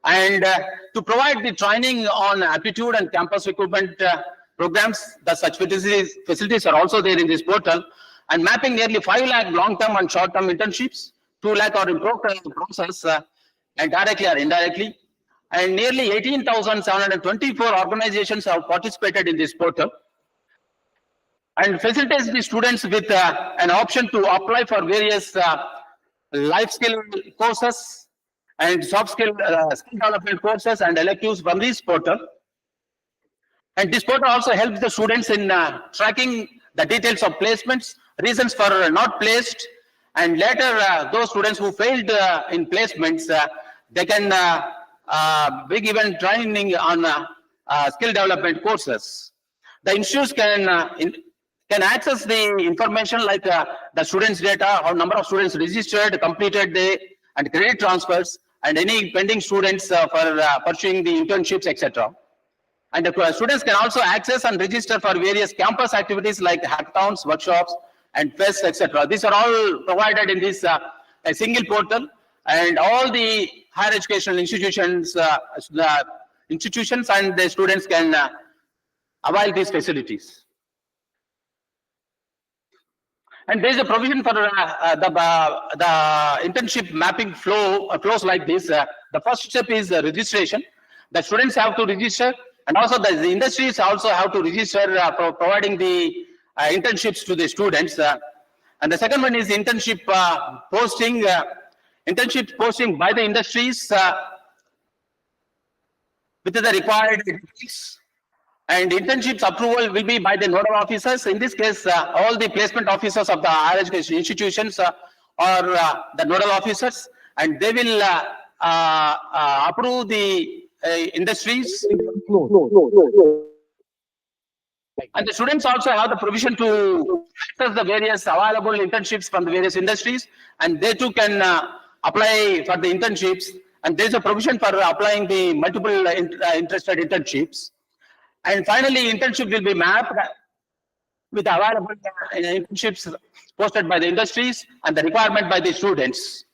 and to provide the training on aptitude and campus recruitment programs. The such facilities are also there in this portal, and mapping nearly 5 lakh long-term and short-term internships, 2 lakh are in process and directly or indirectly, and nearly 18,724 organizations have participated in this portal, and facilitates the students with an option to apply for various life skill courses and soft skill development courses and electives from this portal. And this portal also helps the students in tracking the details of placements, reasons for not placed, and later those students who failed in placements, they can be given training on skill development courses. The institutes can access the information like the students' data, or number of students registered, completed and credit transfers, and any pending students for pursuing the internships, etc. And the students can also access and register for various campus activities like hackathons, workshops, and fests, etc. These are all provided in this a single portal, and all the higher educational institutions, and the students can avail these facilities. And there is a provision for the internship mapping flows like this. The first step is registration. The students have to register, and also the industries also have to register providing the internships to the students. And the second one is internship posting. Internship posting by the industries with the required details. And internships approval will be by the nodal officers. In this case, all the placement officers of the higher education institutions are the nodal officers, and they will approve the industries. And the students also have the provision to access the various available internships from the various industries, and they too can apply for the internships. And there is a provision for applying the multiple interested internships. And finally, internship will be mapped with available internships posted by the industries and the requirement by the students.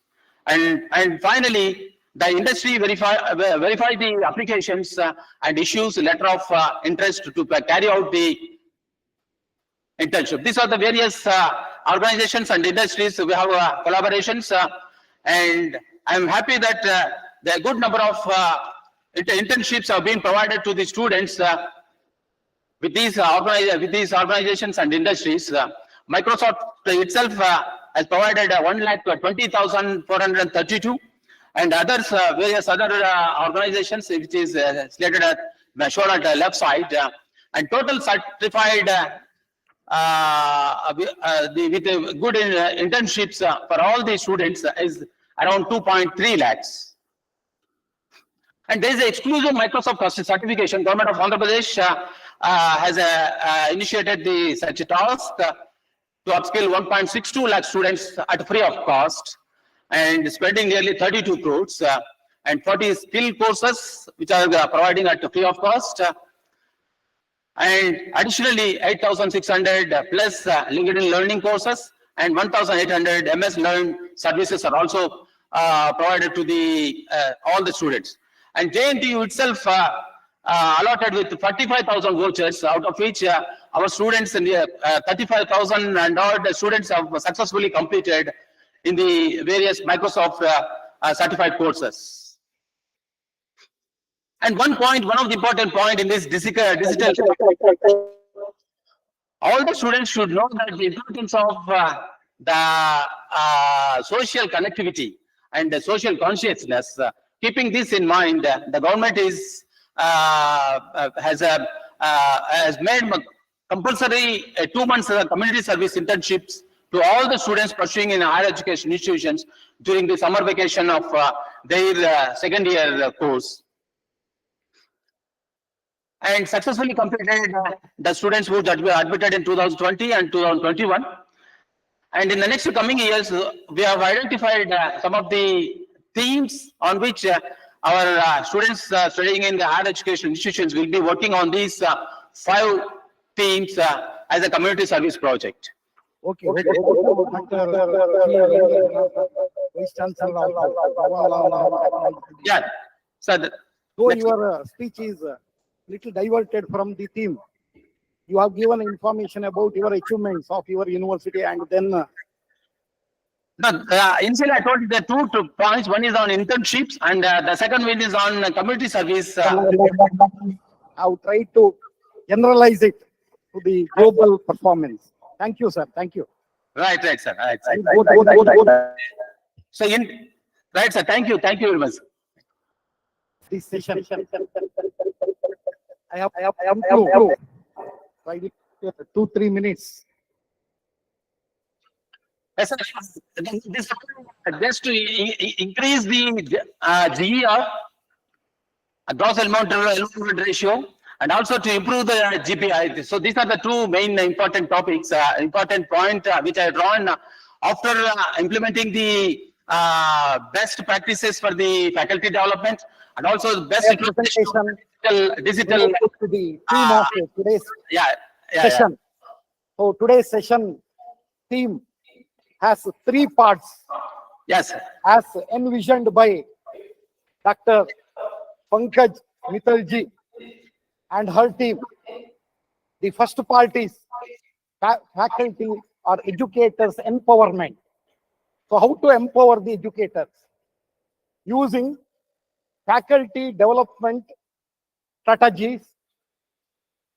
And finally, the industry verify the applications and issues a letter of interest to carry out the internship. These are the various organizations and industries. We have collaborations, and I'm happy that the good number of internships have been provided to the students. with these organizations and industries, Microsoft itself has provided 1,20,432, and others, various other organizations, which is slated at shown at the left side, and total certified with good internships for all the students is around 2.3 lakhs. And there is an exclusive Microsoft certification. Government of Andhra Pradesh has initiated such a task to upskill 1.62 lakh students at free of cost, and spending nearly 32 crores, and 40 skill courses which are providing at free of cost. And additionally, 8,600 plus LinkedIn learning courses and 1,800 MS Learn services are also provided to all the students. And JNTU itself allotted with 45,000 vouchers, out of which our students, 35,000 and odd students have successfully completed in the various Microsoft certified courses. And one of the important point in this digital, all the students should know that the importance of the social connectivity and the social consciousness. Keeping this in mind, the government has made compulsory 2 months community service internships to all the students pursuing in higher education institutions during the summer vacation of their second year course. And successfully completed the students who were admitted in 2020 and 2021. And in the next coming years, we have identified some of the themes on which our students studying in the higher education institutions will be working on these 5 themes as a community service project. Okay. Yeah. So your speech is little diverted from the theme. You have given information about your achievements of your university, and then initially I told you the two points. One is on internships, and the second one is on community service. I'll try to generalize it to the global performance. Thank you, sir. Thank you. Right, sir. Right. Good. So, right, sir. Thank you very much. This session, I have to try it 2-3 minutes. Yes, sir. This just to increase the GER, gross enrollment ratio, and also to improve the GPI. So these are the 2 main important topics, important point which I have drawn after implementing the best practices for the faculty development, and also the best Presentation digital to the theme of today's session. So today's session theme has 3 parts. Yes. As envisioned by Dr. Pankaj Mittalji and her team. The first part is faculty or educators empowerment. So how to empower the educators? Using faculty development strategies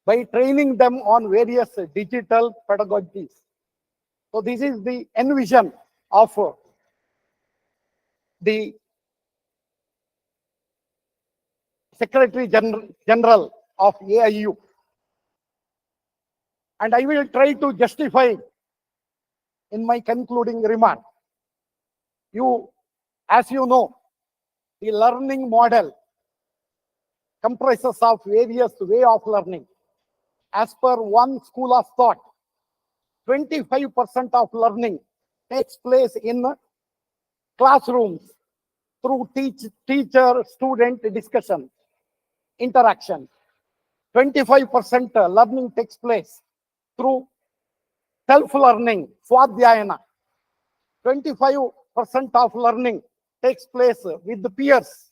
by training them on various digital pedagogies. So this is the envision of the Secretary General of AIU. And I will try to justify in my concluding remark. As you know, the learning model comprises of various way of learning. As per one school of thought, 25% of learning takes place in classrooms through teacher-student discussion, interaction. 25% learning takes place through self-learning, swadhyayana. 25% of learning takes place with the peers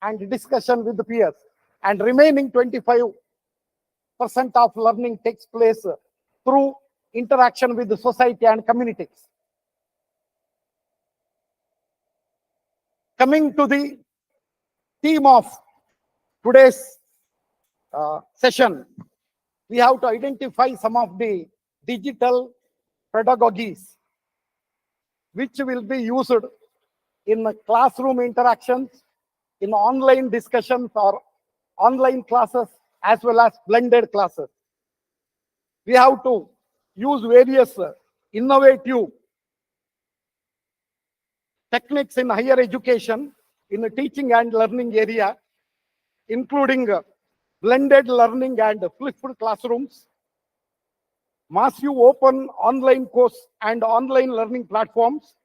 and discussion with the peers. And remaining 25% of learning takes place through interaction with the society and communities. Coming to the theme of today's session, we have to identify some of the digital pedagogies which will be used in classroom interactions, in online discussions or online classes, as well as blended classes. We have to use various innovative techniques in higher education, in the teaching and learning area, including blended learning and flipped classrooms, massive open online course and online learning platforms,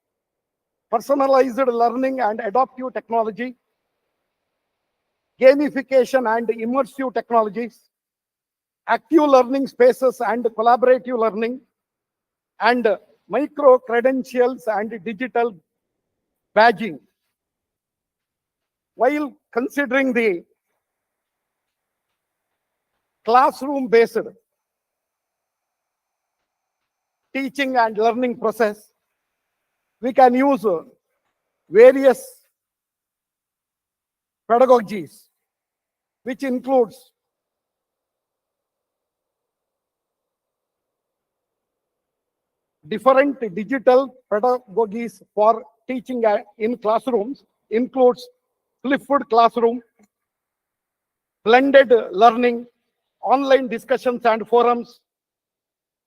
personalized learning and adaptive technology, gamification and immersive technologies, active learning spaces and collaborative learning, and micro credentials and digital badging. While considering the classroom-based teaching and learning process, we can use various pedagogies, which includes different digital pedagogies for teaching in classrooms, includes flipped classroom, blended learning, online discussions and forums,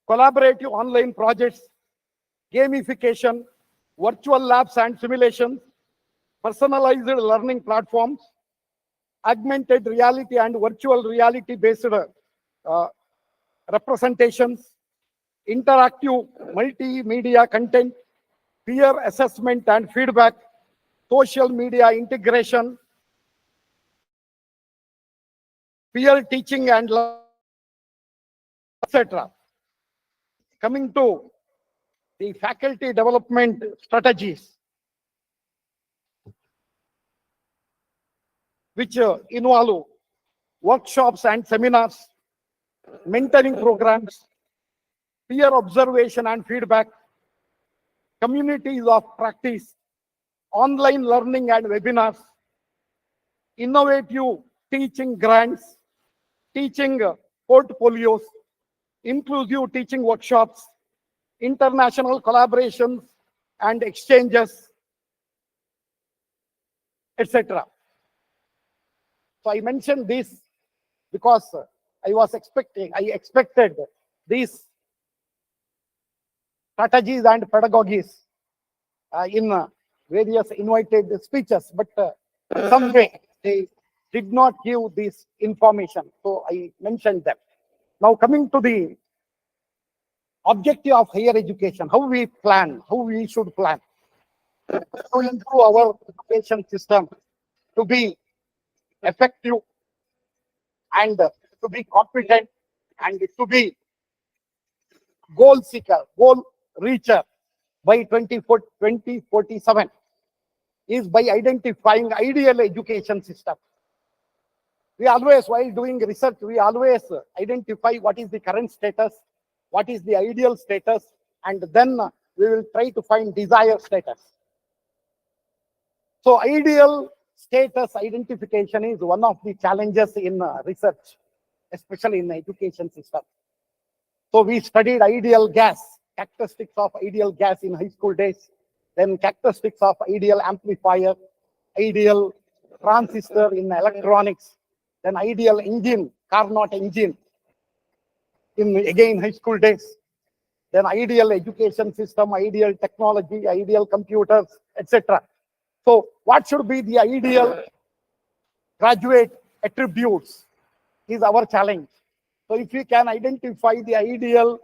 collaborative online projects, gamification, virtual labs and simulations, personalized learning platforms, augmented reality and virtual reality based representations, interactive multimedia content, peer assessment and feedback, social media integration, peer teaching and etc. Coming to the faculty development strategies, which involve workshops and seminars, mentoring programs, peer observation and feedback, communities of practice, online learning and webinars, innovative teaching grants, teaching portfolios, inclusive teaching workshops, international collaborations and exchanges, etc. So I mentioned this because I expected these strategies and pedagogies in various invited speeches, but some way they did not give this information, so I mentioned them. Now coming to the objective of higher education, how we plan, how we should plan to improve our education system to be effective and to be competent and to be goal seeker, goal reacher by 2047 is by identifying ideal education system. We always, while doing research, we always identify what is the current status, what is the ideal status, and then we will try to find desired status. So ideal status identification is one of the challenges in research, especially in the education system. So we studied ideal gas, characteristics of ideal gas in high school days, then characteristics of ideal amplifier, ideal transistor in electronics, then ideal engine, Carnot engine in again high school days, then ideal education system, ideal technology, ideal computers, etc. So what should be the ideal graduate attributes is our challenge. So if we can identify the ideal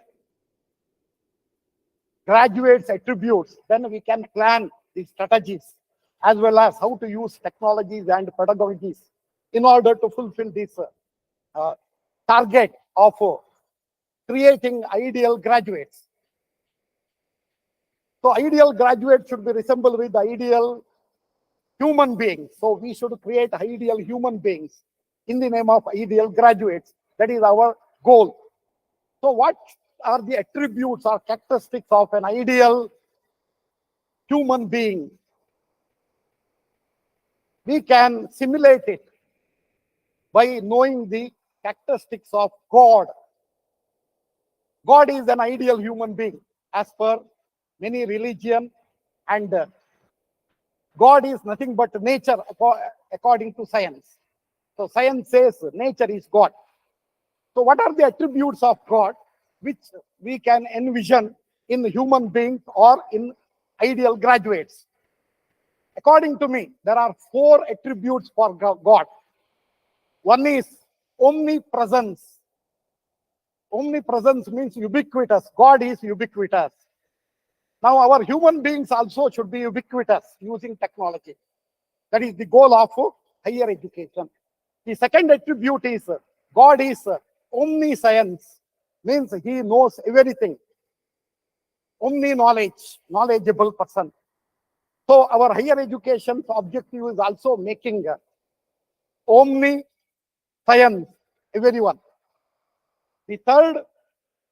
graduates attributes, then we can plan the strategies as well as how to use technologies and pedagogies in order to fulfill this target of creating ideal graduates. So ideal graduates should be resemble with ideal human beings. So we should create ideal human beings in the name of ideal graduates. That is our goal. So what are the attributes or characteristics of an ideal human being? We can simulate it by knowing the characteristics of God God is an ideal human being as per many religion, and God is nothing but nature according to science. So science says nature is God. So what are the attributes of God which we can envision in human beings or in ideal graduates? According to me, there are 4 attributes for God. One is omnipresence. Omnipresence means ubiquitous. God is ubiquitous. Now, our human beings also should be ubiquitous using technology. That is the goal of higher education. The second attribute is God is omniscience, means he knows everything. Omni-knowledge, knowledgeable person. So our higher education's objective is also making omniscience everyone. The third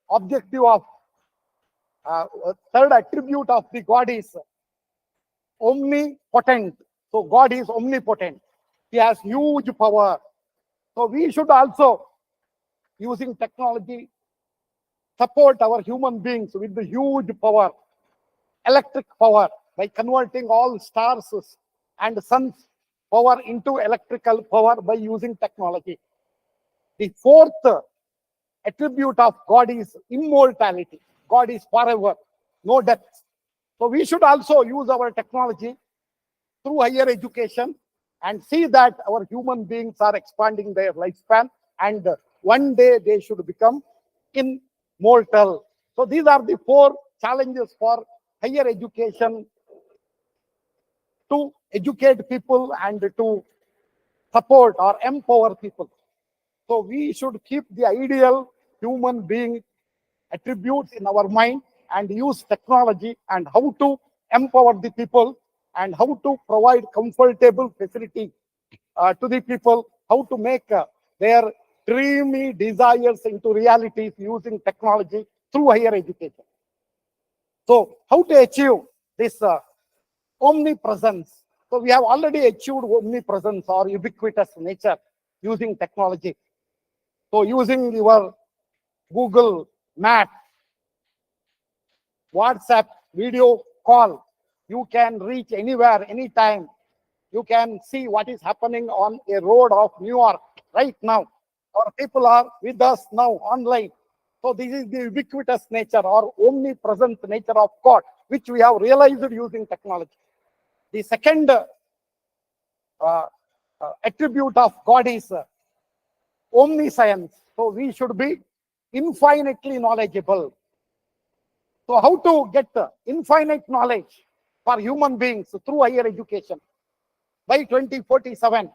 objective of third attribute of the God is omnipotent. So God is omnipotent. He has huge power. So we should also, using technology, support our human beings with the huge power, electric power, by converting all stars and sun's power into electrical power by using technology. The fourth attribute of God is immortality. God is forever, no death. So we should also use our technology through higher education and see that our human beings are expanding their lifespan, and one day they should become immortal. So these are the 4 challenges for higher education to educate people and to support or empower people. So we should keep the ideal human being attributes in our mind and use technology and how to empower the people and how to provide comfortable facility to the people, how to make their dreamy desires into realities using technology through higher education. So how to achieve this omnipresence? So we have already achieved omnipresence or ubiquitous nature using technology. So using your Google Map, WhatsApp video call, you can reach anywhere, anytime. You can see what is happening on a road of New York right now. Our people are with us now online. So this is the ubiquitous nature or omnipresent nature of God, which we have realized using technology. The second attribute of God is omniscience. So we should be infinitely knowledgeable. So how to get infinite knowledge for human beings through higher education by 2047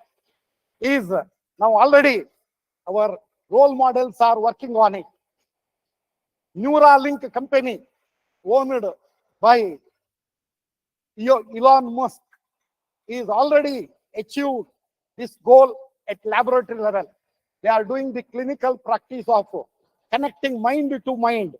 is now already our role models are working on it. Neuralink company owned by Elon Musk is already achieved this goal at laboratory level. They are doing the clinical practice of connecting mind to mind,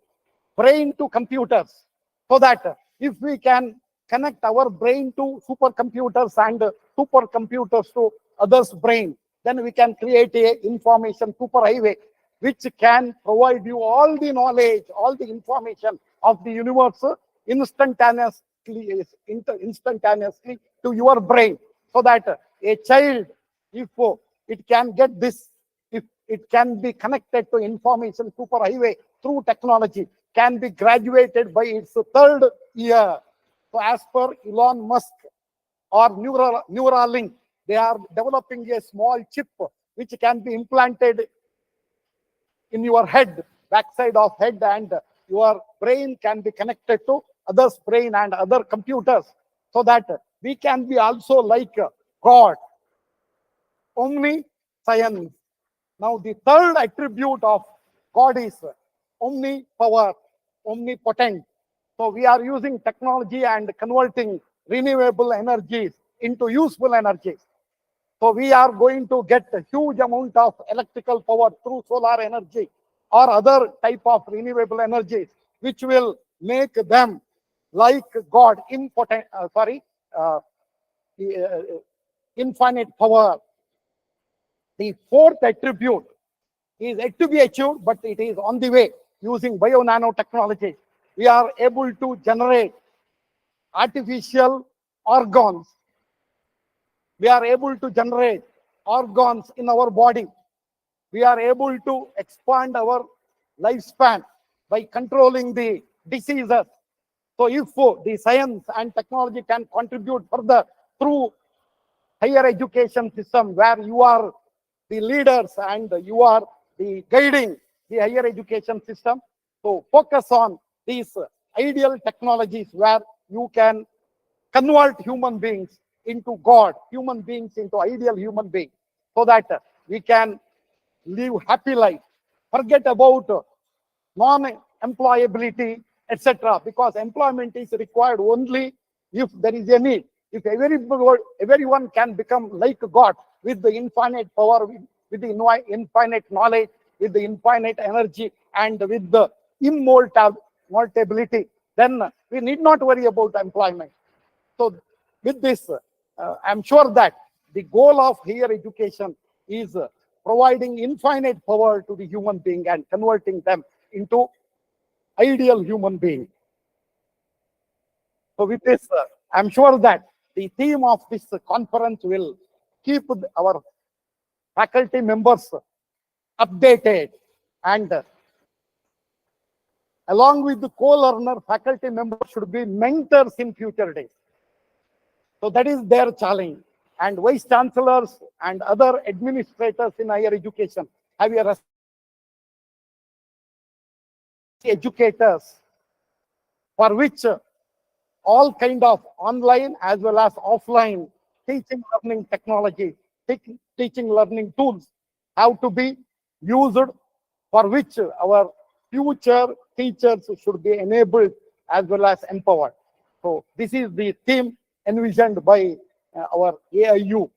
brain to computers, so that if we can connect our brain to supercomputers and supercomputers to others' brain, then we can create a information superhighway which can provide you all the knowledge, all the information of the universe instantaneously to your brain, so that a child, if it can get this, if it can be connected to information superhighway through technology, can be graduated by its 3rd year. So as per Elon Musk or Neuralink, they are developing a small chip which can be implanted in your head, backside of head, and your brain can be connected to others' brain and other computers, so that we can be also like God, omniscience. Now the third attribute of God is omnipower, omnipotent. So we are using technology and converting renewable energies into useful energies. So we are going to get a huge amount of electrical power through solar energy or other type of renewable energies, which will make them like God, infinite power. The fourth attribute is yet to be achieved, but it is on the way. using bio-nanotechnology, we are able to generate artificial organs. We are able to generate organs in our body. We are able to expand our lifespan by controlling the diseases. So if the science and technology can contribute further through higher education system where you are the leaders and you are the guiding the higher education system, so focus on these ideal technologies where you can convert human beings into God, human beings into ideal human beings, so that we can live happy life, forget about non-employability, etc. Because employment is required only if there is a need. If everyone can become like God with the infinite power, with the infinite knowledge, with the infinite energy, and with the immortality, then we need not worry about employment. So with this, I'm sure that the goal of higher education is providing infinite power to the human being and converting them into ideal human being. So with this, I'm sure that the theme of this conference will keep our faculty members updated, and along with the co-learner, faculty members should be mentors in future days. So that is their challenge. And vice chancellors and other administrators in higher education have a educators for which all kind of online as well as offline teaching learning technology, teaching learning tools have to be used, for which our future teachers should be enabled as well as empowered. So this is the theme envisioned by our AIU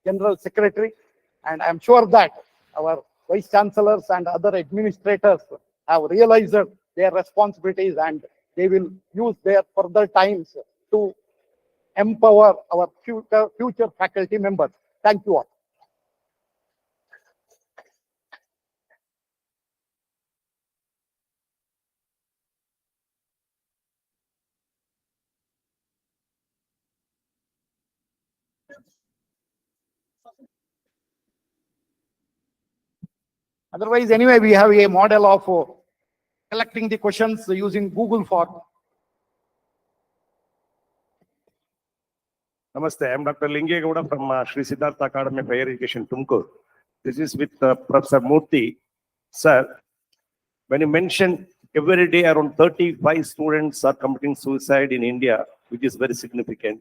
General Secretary, and I'm sure that our vice chancellors and other administrators have realized their responsibilities and they will use their further times to empower our future faculty members. Thank you all. Otherwise, anyway, we have a model of collecting the questions using Google form. Namaste, I'm Dr. Lingegowda from Sri Siddhartha Academy of Higher Education, Tumkur. This is with Professor Murthy. Sir, when you mentioned every day around 35 students are committing suicide in India, which is very significant.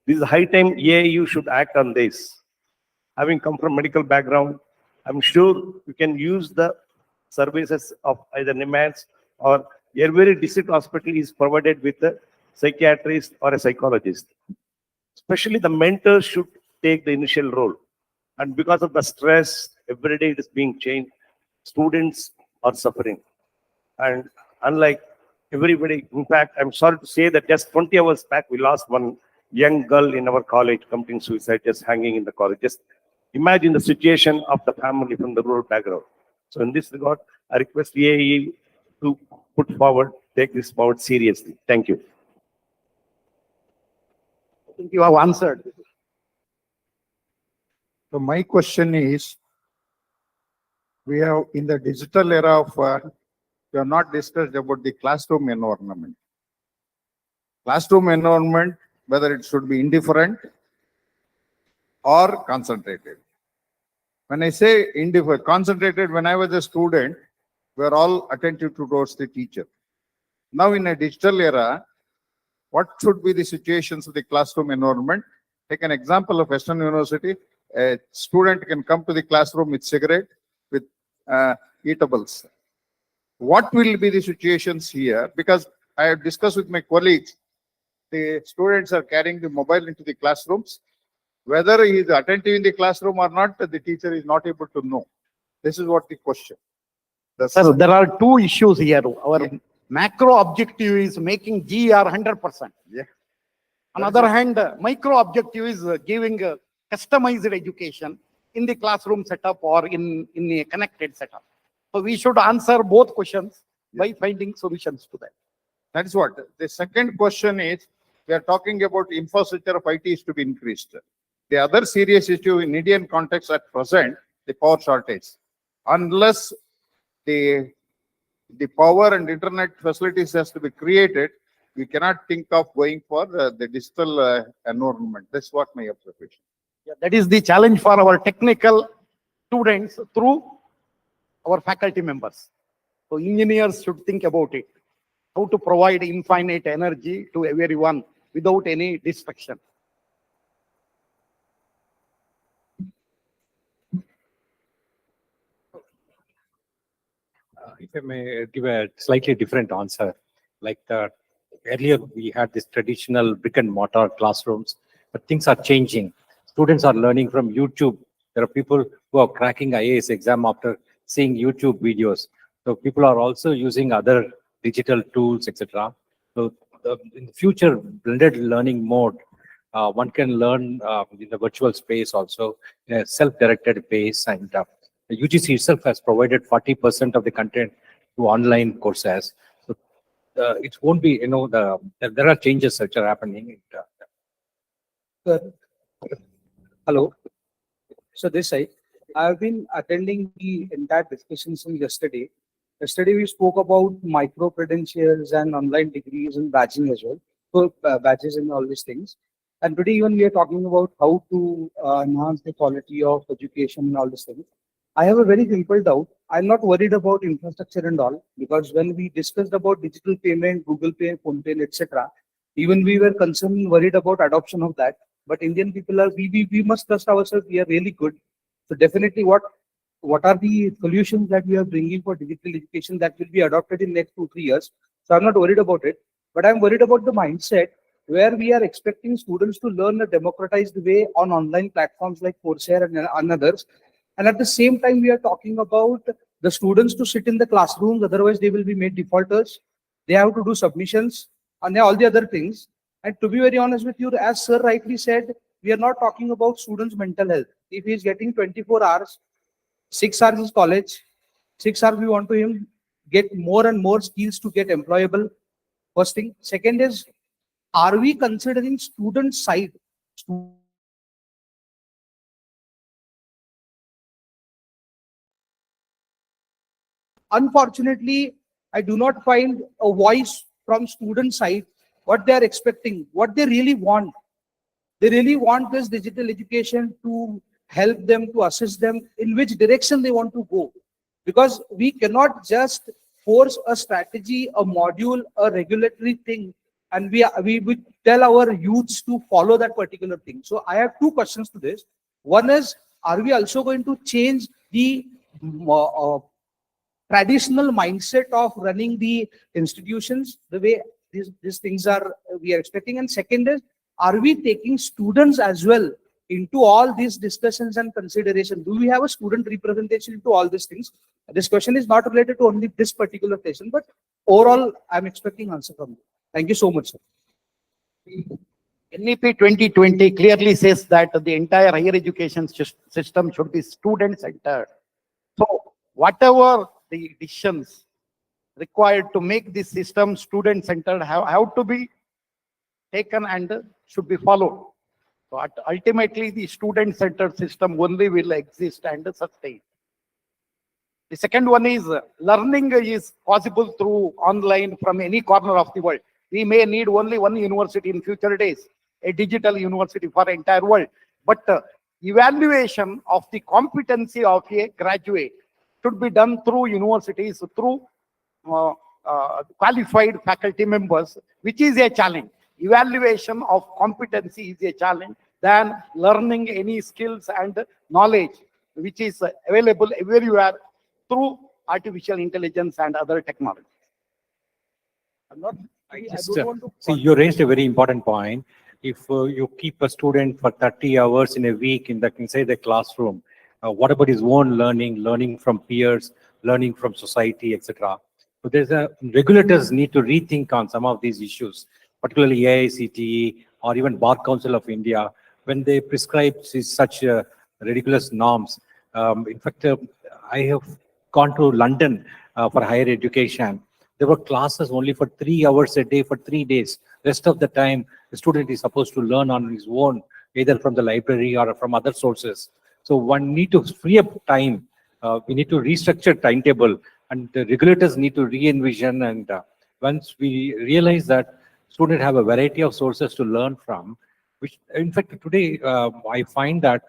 This is high time AIU should act on this. Having come from medical background, I'm sure you can use the services of either NIMADS or every district hospital is provided with a psychiatrist or a psychologist. Especially the mentors should take the initial role. And because of the stress, every day it is being changed, students are suffering. And unlike everybody, in fact, I'm sorry to say that just 20 hours back, we lost one young girl in our college committing suicide, just hanging in the college. Just imagine the situation of the family from the rural background. So in this regard, I request the AIE to put forward, take this forward seriously. Thank you. I think you have answered. So my question is, we have in the digital era of, we have not discussed about the classroom environment. Classroom environment, whether it should be indifferent or concentrated. When I say indifferent, concentrated, when I was a student, we are all attentive towards the teacher. Now in a digital era, what should be the situations of the classroom environment? Take an example of Western University. A student can come to the classroom with cigarette, with eatables. What will be the situations here? Because I have discussed with my colleagues, the students are carrying the mobile into the classrooms. Whether he is attentive in the classroom or not, the teacher is not able to know. This is what the question. Sir, there are two issues here. Our macro objective is making GR 100%. Yeah. On the other hand, micro objective is giving customized education in the classroom setup or in a connected setup. So we should answer both questions by finding solutions to that. That is what. The second question is, we are talking about infrastructure of IT is to be increased. The other serious issue in Indian context at present, the power shortage. Unless the power and internet facilities has to be created, we cannot think of going for the digital environment. That's what my observation. Yeah, that is the challenge for our technical students through our faculty members. So engineers should think about it, how to provide infinite energy to everyone without any destruction. If I may give a slightly different answer, like earlier we had this traditional brick and mortar classrooms, but things are changing. Students are learning from YouTube. There are people who are cracking IAS exam after seeing YouTube videos. So people are also using other digital tools, etc. So in the future, blended learning mode, one can learn in the virtual space also, in a self-directed pace, and the UGC itself has provided 40% of the content to online courses. So it won't be, there are changes which are happening. Hello. So this side, I have been attending the entire discussion since yesterday. Yesterday we spoke about micro credentials and online degrees and badging as well. So badges and all these things. And today even we are talking about how to enhance the quality of education and all these things. I have a very simple doubt. I'm not worried about infrastructure and all, because when we discussed about digital payment, Google Pay, Phone Pay, etc., even we were concerned, worried about adoption of that. But Indian people are, we must trust ourselves. We are really good. So definitely, what are the solutions that we are bringing for digital education that will be adopted in next 2-3 years? So I'm not worried about it, but I'm worried about the mindset where we are expecting students to learn a democratized way on online platforms like Coursera and others. And at the same time, we are talking about the students to sit in the classrooms, otherwise they will be made defaulters. They have to do submissions and all the other things. And to be very honest with you, as sir rightly said, we are not talking about students' mental health. If he is getting 24 hours, 6 hours is college, 6 hours we want to him get more and more skills to get employable. First thing. Second is, are we considering student side? Unfortunately, I do not find a voice from student side, what they are expecting, what they really want. They really want this digital education to help them, to assist them in which direction they want to go. Because we cannot just force a strategy, a module, a regulatory thing, and we would tell our youths to follow that particular thing. So I have two questions to this. One is, are we also going to change the traditional mindset of running the institutions the way these things are we are expecting? And second is, are we taking students as well into all these discussions and consideration? Do we have a student representation into all these things? This question is not related to only this particular session, but overall, I'm expecting answer from you. Thank you so much, sir. NEP 2020 clearly says that the entire higher education system should be student-centered. So whatever the decisions required to make this system student-centered have to be taken and should be followed. So ultimately, the student-centered system only will exist and sustain. The second one is learning is possible through online from any corner of the world. We may need only one university in future days, a digital university for the entire world. But evaluation of the competency of a graduate should be done through universities, through qualified faculty members, which is a challenge. Evaluation of competency is a challenge than learning any skills and knowledge which is available everywhere through artificial intelligence and other technologies. See, you raised a very important point. If you keep a student for 30 hours in a week inside the classroom, what about his own learning from peers, learning from society, etc. So regulators need to rethink on some of these issues, particularly AICTE or even Bar Council of India, when they prescribe such ridiculous norms. In fact, I have gone to London for higher education, there were classes only for 3 hours a day for 3 days. Rest of the time, the student is supposed to learn on his own, either from the library or from other sources. So one need to free up time. We need to restructure timetable, and the regulators need to re-envision. And once we realize that students have a variety of sources to learn from, which in fact today I find that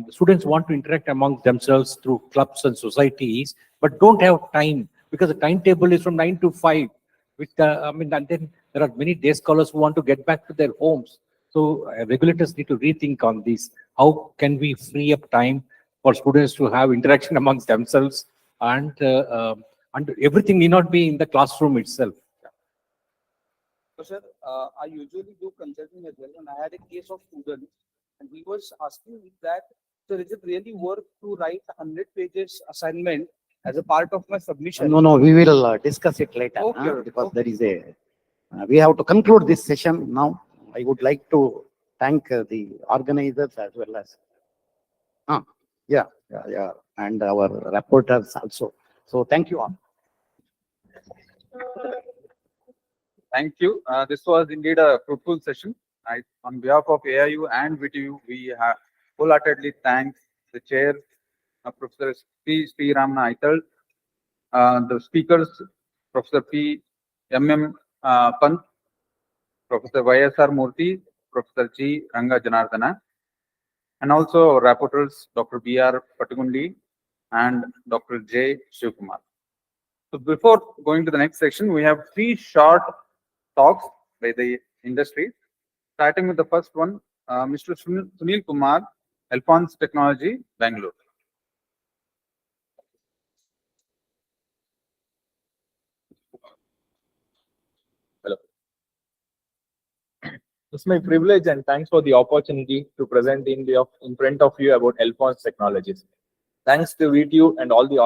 students want to interact among themselves through clubs and societies, but don't have time because the timetable is from 9 to 5. Which, and then there are many day scholars who want to get back to their homes. So regulators need to rethink on this. How can we free up time for students to have interaction amongst themselves, and everything need not be in the classroom itself. So, sir, I usually do consulting as well, and I had a case of student, and he was asking me that, sir, is it really worth to write 100 pages assignment as a part of my submission? No, we will discuss it later, Okay, because okay. there is a, we have to conclude this session now. I would like to thank the organizers as well as, yeah, and our reporters also. So thank you all. Thank you. This was indeed a fruitful session. On behalf of AIU and VTU, we have wholeheartedly thank the chair, Professor P. Ramana Aital, the speakers, Professor P. M. Pant, Professor Y.S.R. Murthy, Professor G. Ranga Janardana, and also our rapporteurs, Dr. B.R. Patagundi and Dr. J. Shivkumar. So before going to the next section, we have 3 short talks by the industry. Starting with the first one, Mr. Sunil Kumar, Alphonse Technology, Bangalore. Hello. It's my privilege and thanks for the opportunity to present in front of you about Alphonse Technologies. Thanks to VTU and all the